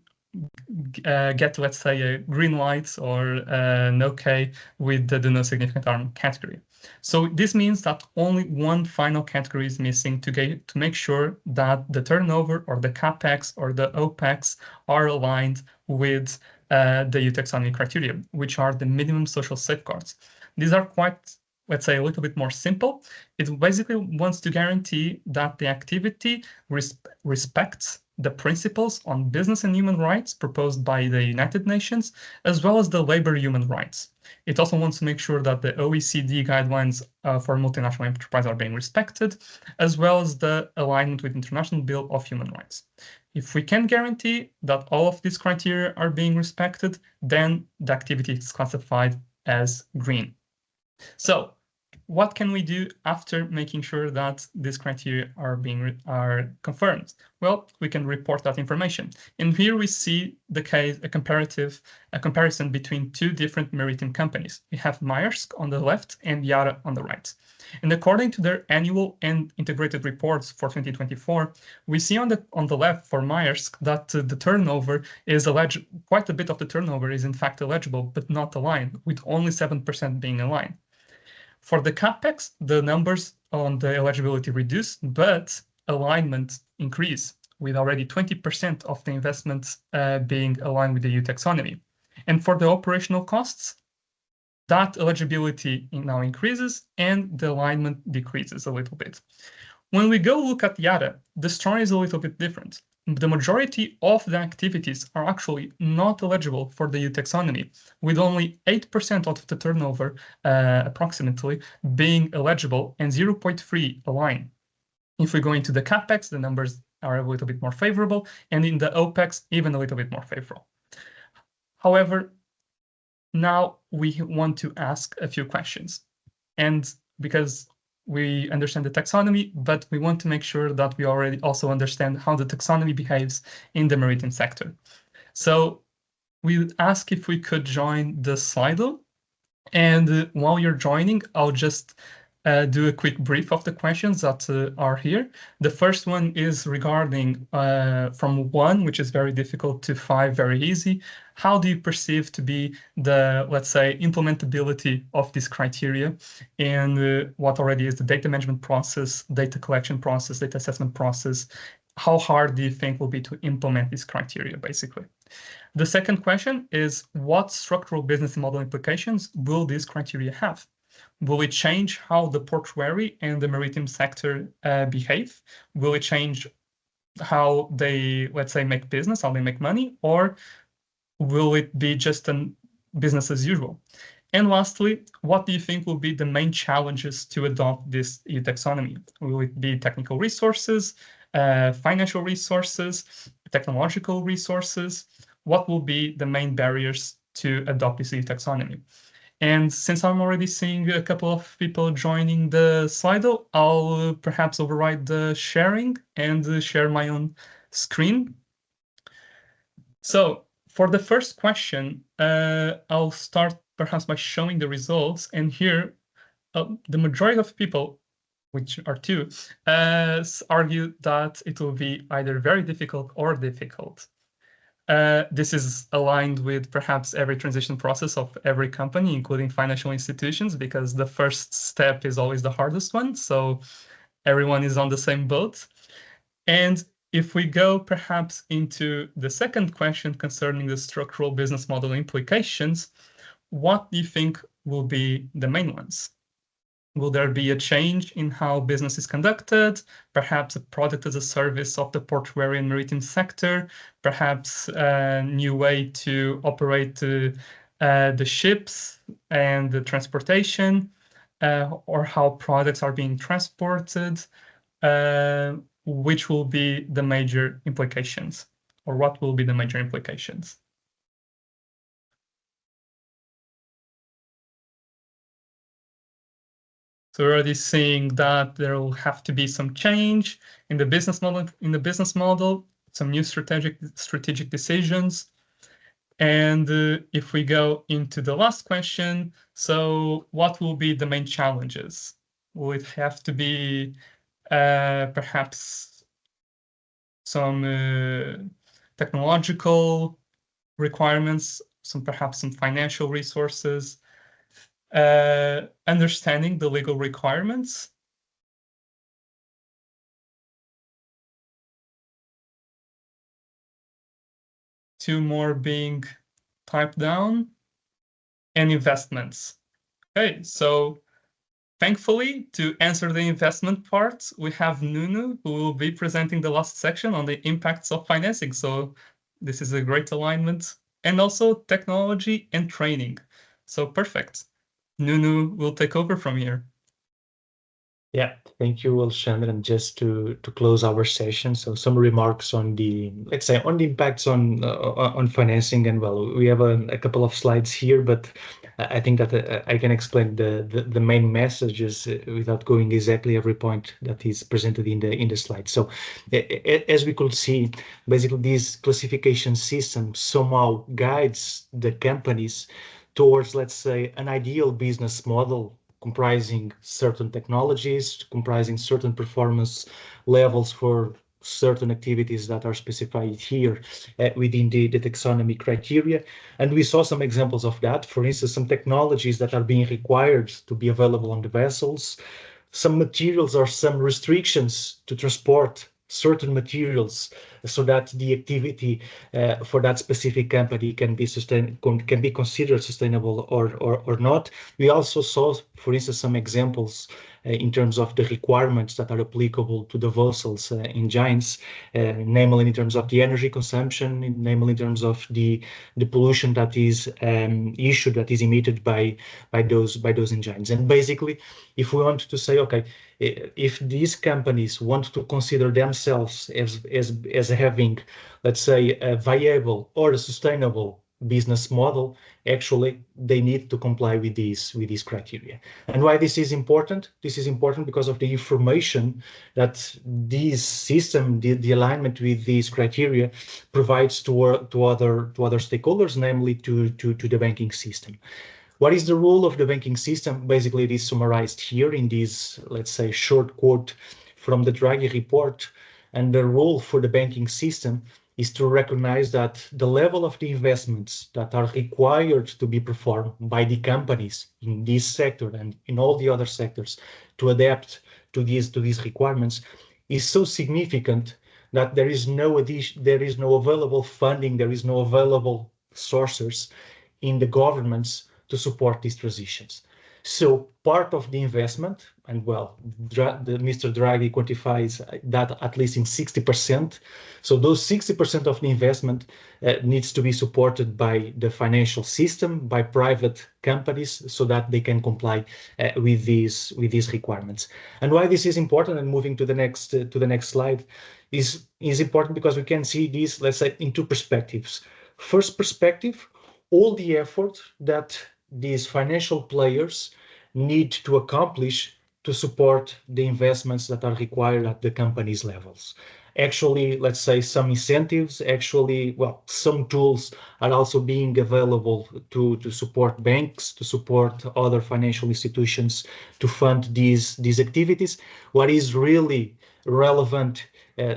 get, let's say, a green light or an okay with the do no significant harm category. So this means that only one final category is missing to make sure that the turnover or the capex or the opex are aligned with the EU Taxonomy criteria, which are the minimum social safeguards. These are quite, let's say, a little bit more simple. It basically wants to guarantee that the activity respects the principles on business and human rights proposed by the United Nations, as well as the labor human rights. It also wants to make sure that the OECD guidelines for multinational enterprise are being respected, as well as the alignment with International Bill of Human Rights. If we can guarantee that all of these criteria are being respected, then the activity is classified as green. So what can we do after making sure that these criteria are confirmed? Well, we can report that information. And here we see the case, a comparison between two different maritime companies. We have Maersk on the left and Yara on the right. And according to their annual and integrated reports for 2024, we see on the left for Maersk that the turnover is quite a bit of the turnover is in fact eligible, but not aligned, with only 7% being aligned. For the capex, the numbers on the eligibility reduce, but alignment increase, with already 20% of the investments being aligned with the EU Taxonomy. And for the operational costs, that eligibility now increases and the alignment decreases a little bit. When we go look at Yara, the story is a little bit different. The majority of the activities are actually not eligible for the EU Taxonomy, with only 8% of the turnover approximately being eligible and 0.3 align. If we go into the capex, the numbers are a little bit more favorable, and in the opex, even a little bit more favorable. However, now we want to ask a few questions, and because we understand the taxonomy, but we want to make sure that we already also understand how the taxonomy behaves in the maritime sector. So we ask if we could join the Slido, and while you're joining, I'll just do a quick brief of the questions that are here. The first one is regarding from 1, which is very difficult, to 5, very easy. How do you perceive to be the, let's say, implementability of this criteria, and what already is the data management process, data collection process, data assessment process? How hard do you think will be to implement this criteria, basically? The second question is, what structural business model implications will this criteria have? Will it change how the portuary and the maritime sector behave? Will it change how they, let's say, make business, how they make money, or will it be just a business as usual? And lastly, what do you think will be the main challenges to adopt this EU taxonomy? Will it be technical resources, financial resources, technological resources? What will be the main barriers to adopt this EU taxonomy? And since I'm already seeing a couple of people joining the Slido, I'll perhaps override the sharing and share my own screen. So for the first question, I'll start perhaps by showing the results. And here, the majority of people, which are two, argue that it will be either very difficult or difficult. This is aligned with perhaps every transition process of every company, including financial institutions, because the first step is always the hardest one. So everyone is on the same boat. And if we go perhaps into the second question concerning the structural business model implications, what do you think will be the main ones? Will there be a change in how business is conducted? Perhaps a product as a service of the portuary and maritime sector? Perhaps a new way to operate the ships and the transportation, or how products are being transported? Which will be the major implications, or what will be the major implications? So we're already seeing that there will have to be some change in the business model, some new strategic decisions. And if we go into the last question, so what will be the main challenges? Will it have to be perhaps some technological requirements, perhaps some financial resources, understanding the legal requirements, two more being typed down, and investments. Okay, so thankfully, to answer the investment part, we have Nunu, who will be presenting the last section on the impacts of financing. So this is a great alignment, and also technology and training. So perfect. Nunu will take over from here. Yeah, thank you, Alexandre. And just to close our session, so some remarks on the, let's say, on the impacts on financing. And well, we have a couple of slides here, but I think that I can explain the main messages without going exactly every point that is presented in the slide. So as we could see, basically this classification system somehow guides the companies towards, let's say, an ideal business model comprising certain technologies, comprising certain performance levels for certain activities that are specified here within the taxonomy criteria. And we saw some examples of that. For instance, some technologies that are being required to be available on the vessels, some materials or some restrictions to transport certain materials so that the activity for that specific company can be considered sustainable or not. We also saw, for instance, some examples in terms of the requirements that are applicable to the vessels engines, namely in terms of the energy consumption, namely in terms of the pollution that is issued, that is emitted by those engines. And basically, if we want to say, okay, if these companies want to consider themselves as having, let's say, a viable or a sustainable business model, actually they need to comply with these criteria. And why this is important? This is important because of the information that this system, the alignment with these criteria, provides to other stakeholders, namely to the banking system. What is the role of the banking system? Basically, it is summarized here in this, let's say, short quote from the Draghi report. And the role for the banking system is to recognize that the level of the investments that are required to be performed by the companies in this sector and in all the other sectors to adapt to these requirements is so significant that there is no available funding, there is no available sources in the governments to support these transitions. So part of the investment, and well, Mr. Draghi quantifies that at least in 60%. So those 60% of the investment needs to be supported by the financial system, by private companies, so that they can comply with these requirements. And why this is important, and moving to the next slide, is important because we can see this, let's say, in two perspectives. First perspective, all the effort that these financial players need to accomplish to support the investments that are required at the company's levels. Actually, let's say some incentives, some tools are also being available to support banks, to support other financial institutions to fund these activities. What is really relevant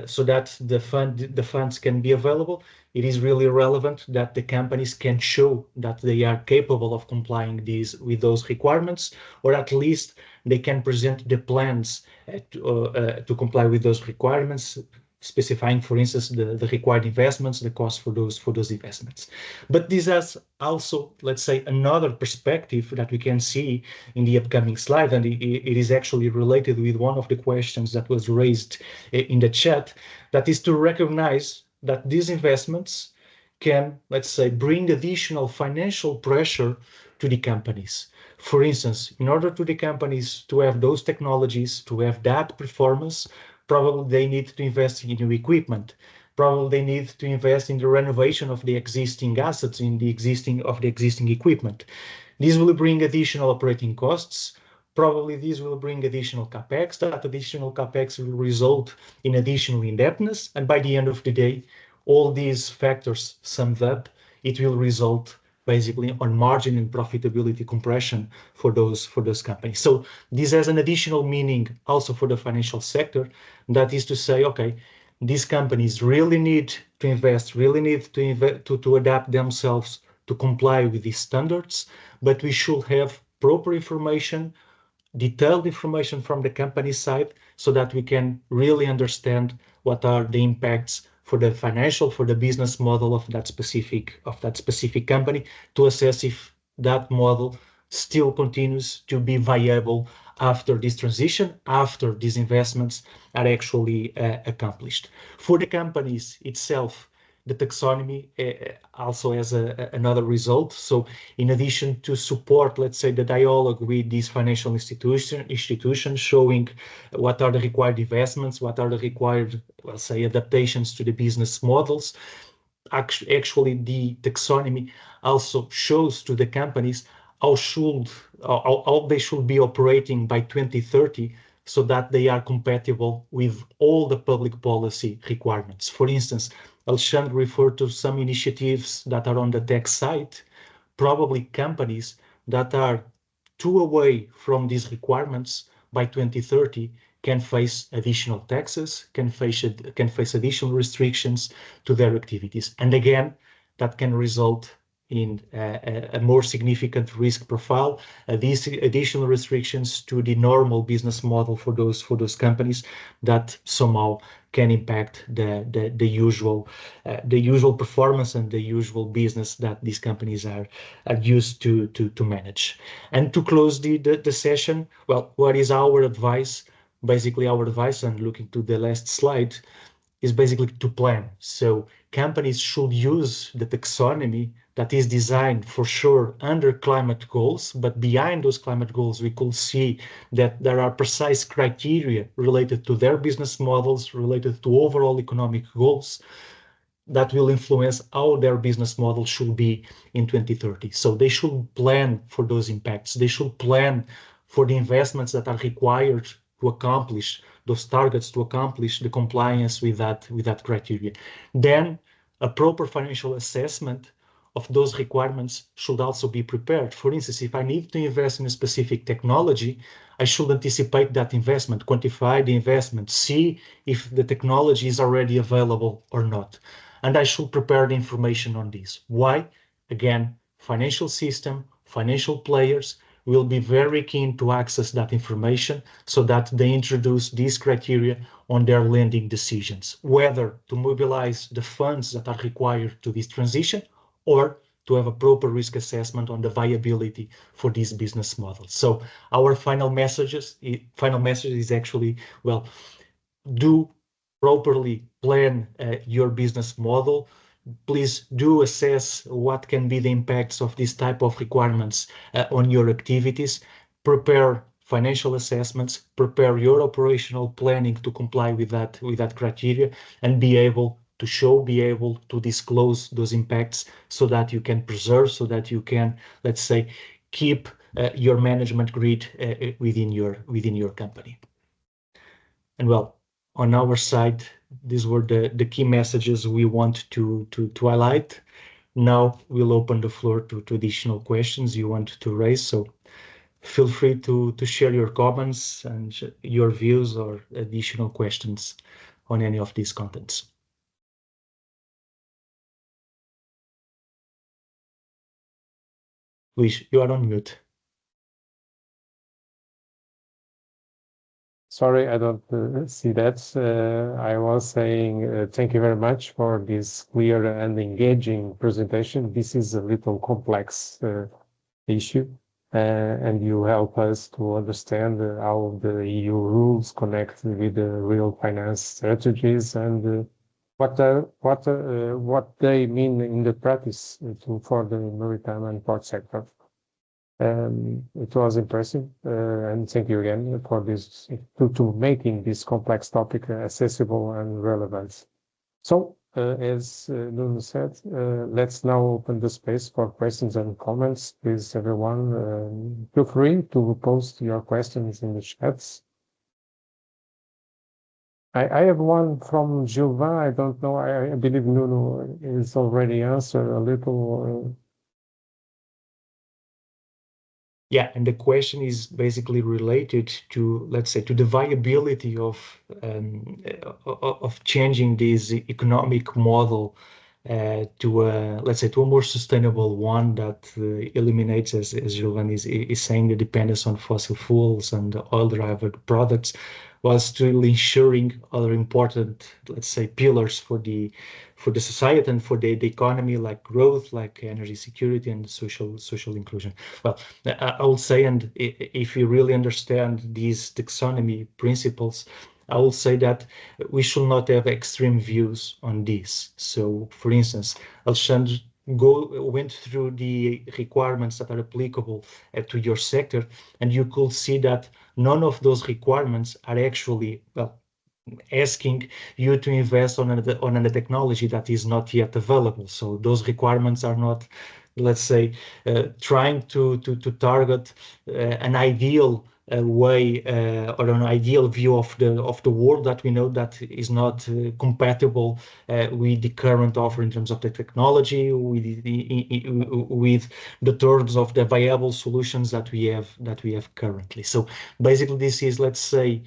so that the funds can be available, it is really relevant that the companies can show that they are capable of complying with those requirements, or at least they can present the plans to comply with those requirements, specifying, for instance, the required investments, the cost for those investments. But this has also, let's say, another perspective that we can see in the upcoming slide, and it is actually related with one of the questions that was raised in the chat, that is to recognize that these investments can, let's say, bring additional financial pressure to the companies. For instance, in order to the companies to have those technologies, to have that performance, probably they need to invest in new equipment. Probably they need to invest in the renovation of the existing assets, in the existing equipment. This will bring additional operating costs. Probably this will bring additional capex. That additional capex will result in additional indebtedness, and by the end of the day, all these factors summed up, it will result basically on margin and profitability compression for those companies. So this has an additional meaning also for the financial sector. That is to say, okay, these companies really need to invest, to adapt themselves to comply with these standards, but we should have proper information, detailed information from the company side, so that we can really understand what are the impacts for the business model of that specific company, to assess if that model still continues to be viable after this transition, after these investments are actually accomplished. For the companies itself, the taxonomy also has another result. So in addition to support, let's say, the dialogue with these financial institutions, showing what are the required investments, what are the required, let's say, adaptations to the business models, actually the taxonomy also shows to the companies how they should be operating by 2030, so that they are compatible with all the public policy requirements. For instance, Alexandre referred to some initiatives that are on the tax side. Probably companies that are too away from these requirements by 2030 can face additional taxes, can face additional restrictions to their activities. And again, that can result in a more significant risk profile. These additional restrictions to the normal business model for those companies that somehow can impact the usual performance and the usual business that these companies are used to manage. And to close the session, well, what is our advice? Basically, our advice, and looking to the last slide, is basically to plan. So companies should use the taxonomy that is designed for sure under climate goals, but behind those climate goals, we could see that there are precise criteria related to their business models, related to overall economic goals, that will influence how their business model should be in 2030. So they should plan for those impacts. They should plan for the investments that are required to accomplish those targets, to accomplish the compliance with that criteria. Then a proper financial assessment of those requirements should also be prepared. For instance, if I need to invest in a specific technology, I should anticipate that investment, quantify the investment, see if the technology is already available or not. And I should prepare the information on this. Why? Again, financial system, financial players will be very keen to access that information, so that they introduce these criteria on their lending decisions, whether to mobilize the funds that are required to this transition, or to have a proper risk assessment on the viability for these business models. So our final message is actually, well, do properly plan your business model. Please do assess what can be the impacts of this type of requirements on your activities. Prepare financial assessments, prepare your operational planning to comply with that criteria, and be able to disclose those impacts, so that you can preserve, so that you can, let's say, keep your management grid within your company. And well, on our side, these were the key messages we want to highlight. Now we'll open the floor to additional questions you want to raise. So feel free to share your comments and your views or additional questions on any of these contents. Luis, you are on mute. Sorry, I don't see that. I was saying thank you very much for this clear and engaging presentation. This is a little complex issue, and you help us to understand how the EU rules connect with the real finance strategies and what they mean in the practice for the maritime and port sector. It was impressive, and thank you again for this to making this complex topic accessible and relevant. So, as Nuno said, let's now open the space for questions and comments. Please, everyone, feel free to post your questions in the chats. I have one from Gilvan. I don't know. I believe Nuno is already answered a little. Yeah, and the question is basically related to, let's say, to the viability of changing this economic model to let's say, to a more sustainable one that eliminates, as Gilvan is saying, the dependence on fossil fuels and oil-derived products, while still ensuring other important, let's say, pillars for the society and for the economy, like growth, like energy security and social inclusion. Well, I will say, and if you really understand these taxonomy principles, I will say that we should not have extreme views on this. So, for instance, Alexandre went through the requirements that are applicable to your sector, and you could see that none of those requirements are actually, well, asking you to invest on a technology that is not yet available. So those requirements are not, let's say, trying to target an ideal way or an ideal view of the world that we know that is not compatible with the current offer in terms of the technology, with the terms of the viable solutions that we have currently. So basically, this is, let's say,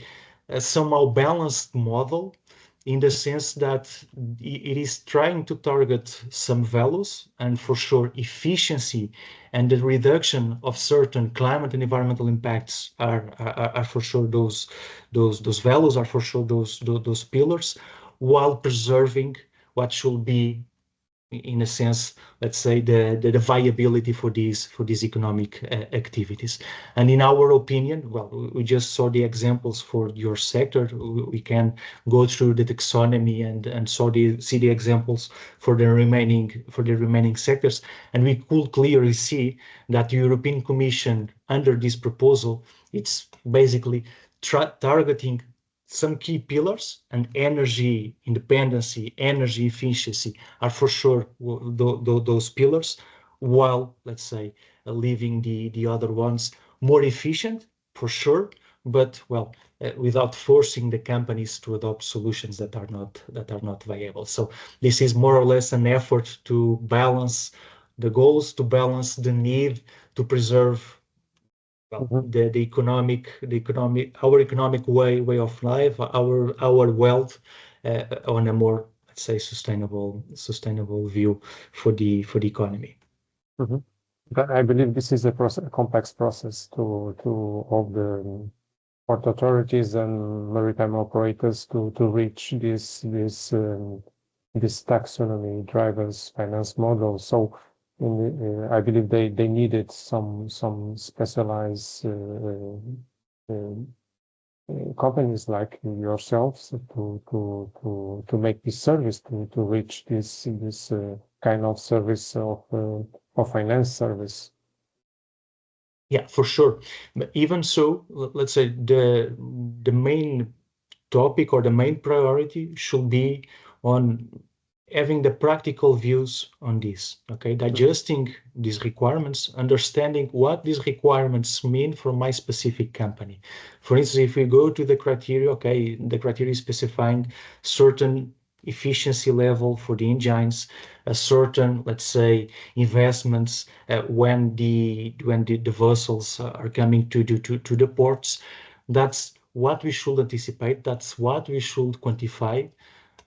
a somehow balanced model, in the sense that it is trying to target some values, and for sure efficiency and the reduction of certain climate and environmental impacts are for sure those values, are for sure those pillars, while preserving what should be, in a sense, let's say, the viability for these economic activities. And in our opinion, well, we just saw the examples for your sector. We can go through the taxonomy and see the examples for the remaining sectors, and we could clearly see that the European Commission, under this proposal, it's basically targeting some key pillars, and energy independency, energy efficiency are for sure those pillars, while, let's say, leaving the other ones more efficient, for sure, but, well, without forcing the companies to adopt solutions that are not viable. So this is more or less an effort to balance the goals, to balance the need to preserve, well, the economic, our economic way of life, our wealth, on a more, let's say, sustainable view for the economy. But I believe this is a complex process to all the port authorities and maritime operators to reach this taxonomy drivers finance model. So I believe they needed some specialized companies like yourselves to make this service to reach this kind of service of finance service. Yeah, for sure. But even so, let's say the main topic or the main priority should be on having the practical views on this, okay? Digesting these requirements, understanding what these requirements mean for my specific company. For instance, if we go to the criteria, okay, the criteria is specifying certain efficiency level for the engines, a certain, let's say, investments when the vessels are coming to the ports. That's what we should anticipate. That's what we should quantify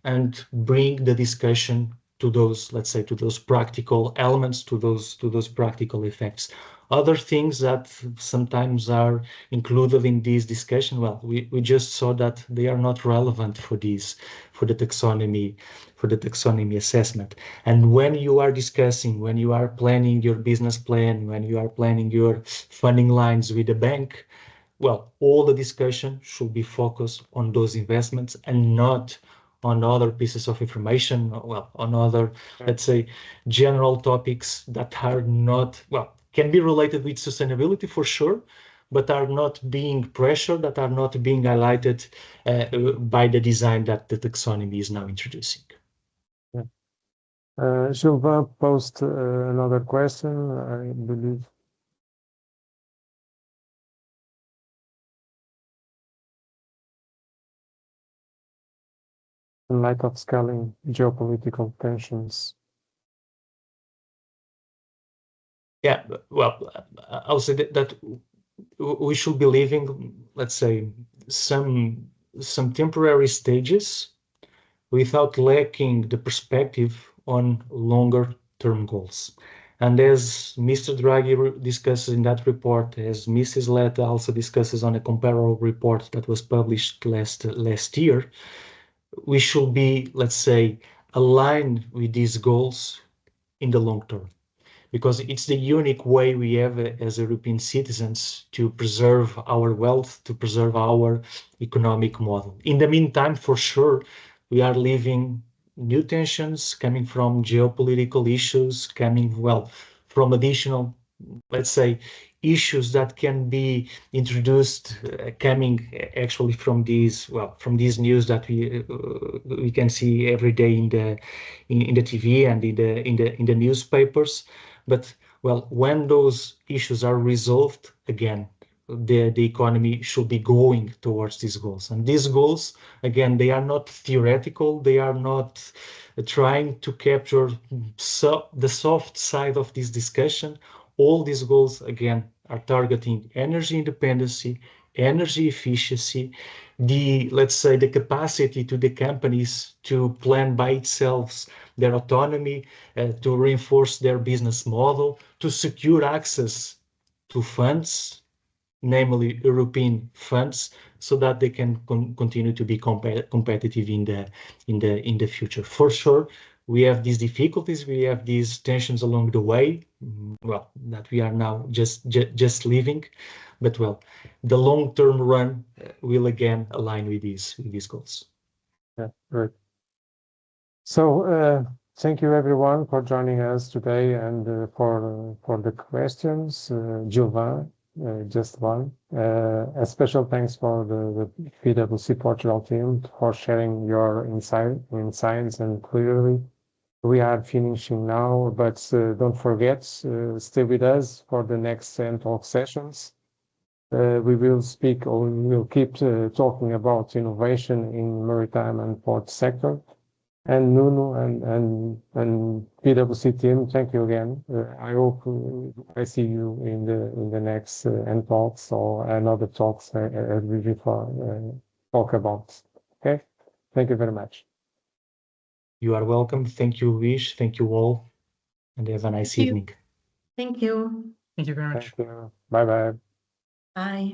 and bring the discussion to those, let's say, to those practical elements, to those practical effects. Other things that sometimes are included in this discussion, well, we just saw that they are not relevant for this, for the taxonomy assessment. And when you are discussing, when you are planning your business plan, when you are planning your funding lines with the bank, well, all the discussion should be focused on those investments and not on other pieces of information, well, on other, let's say, general topics that are not, well, can be related with sustainability for sure, but are not being pressured, that are not being highlighted by the design that the taxonomy is now introducing. Sylvain posed another question, I believe. In light of scaling geopolitical tensions. Yeah, well, I'll say that we should be leaving, let's say, some temporary stages without lacking the perspective on longer term goals. And as Mr. Draghi discusses in that report, as Mrs. Letta also discusses on a comparable report that was published last year, we should be, let's say, aligned with these goals in the long term, because it's the unique way we have as European citizens to preserve our wealth, to preserve our economic model. In the meantime, for sure, we are living new tensions coming from geopolitical issues, coming, well, from additional, let's say, issues that can be introduced, coming actually from these, well, from these news that we can see every day in the TV and in the newspapers. But well, when those issues are resolved, again, the economy should be going towards these goals. And these goals, again, they are not theoretical. They are not trying to capture the soft side of this discussion. All these goals, again, are targeting energy independency, energy efficiency, let's say, the capacity to the companies to plan by itself their autonomy, to reinforce their business model, to secure access to funds, namely European funds, so that they can continue to be competitive in the future. For sure, we have these difficulties, we have these tensions along the way, well, that we are now just living, but well, the long-term run will again align with these goals. Yeah, great. So thank you everyone for joining us today and for the questions. Gilvan, just one. A special thanks for the PwC Portugal team for sharing your insights and clearly. We are finishing now, but don't forget, stay with us for the next NTalks sessions. We will speak, or we will keep talking about innovation in maritime and port sector. And Nuno and PwC team, thank you again. I hope I see you in the next NTalks or another talks as we talk about. Okay, thank you very much. You are welcome. Thank you, Luís. Thank you all, and have a nice evening. Thank you. Thank you very much. Thank you. Bye-bye. Bye.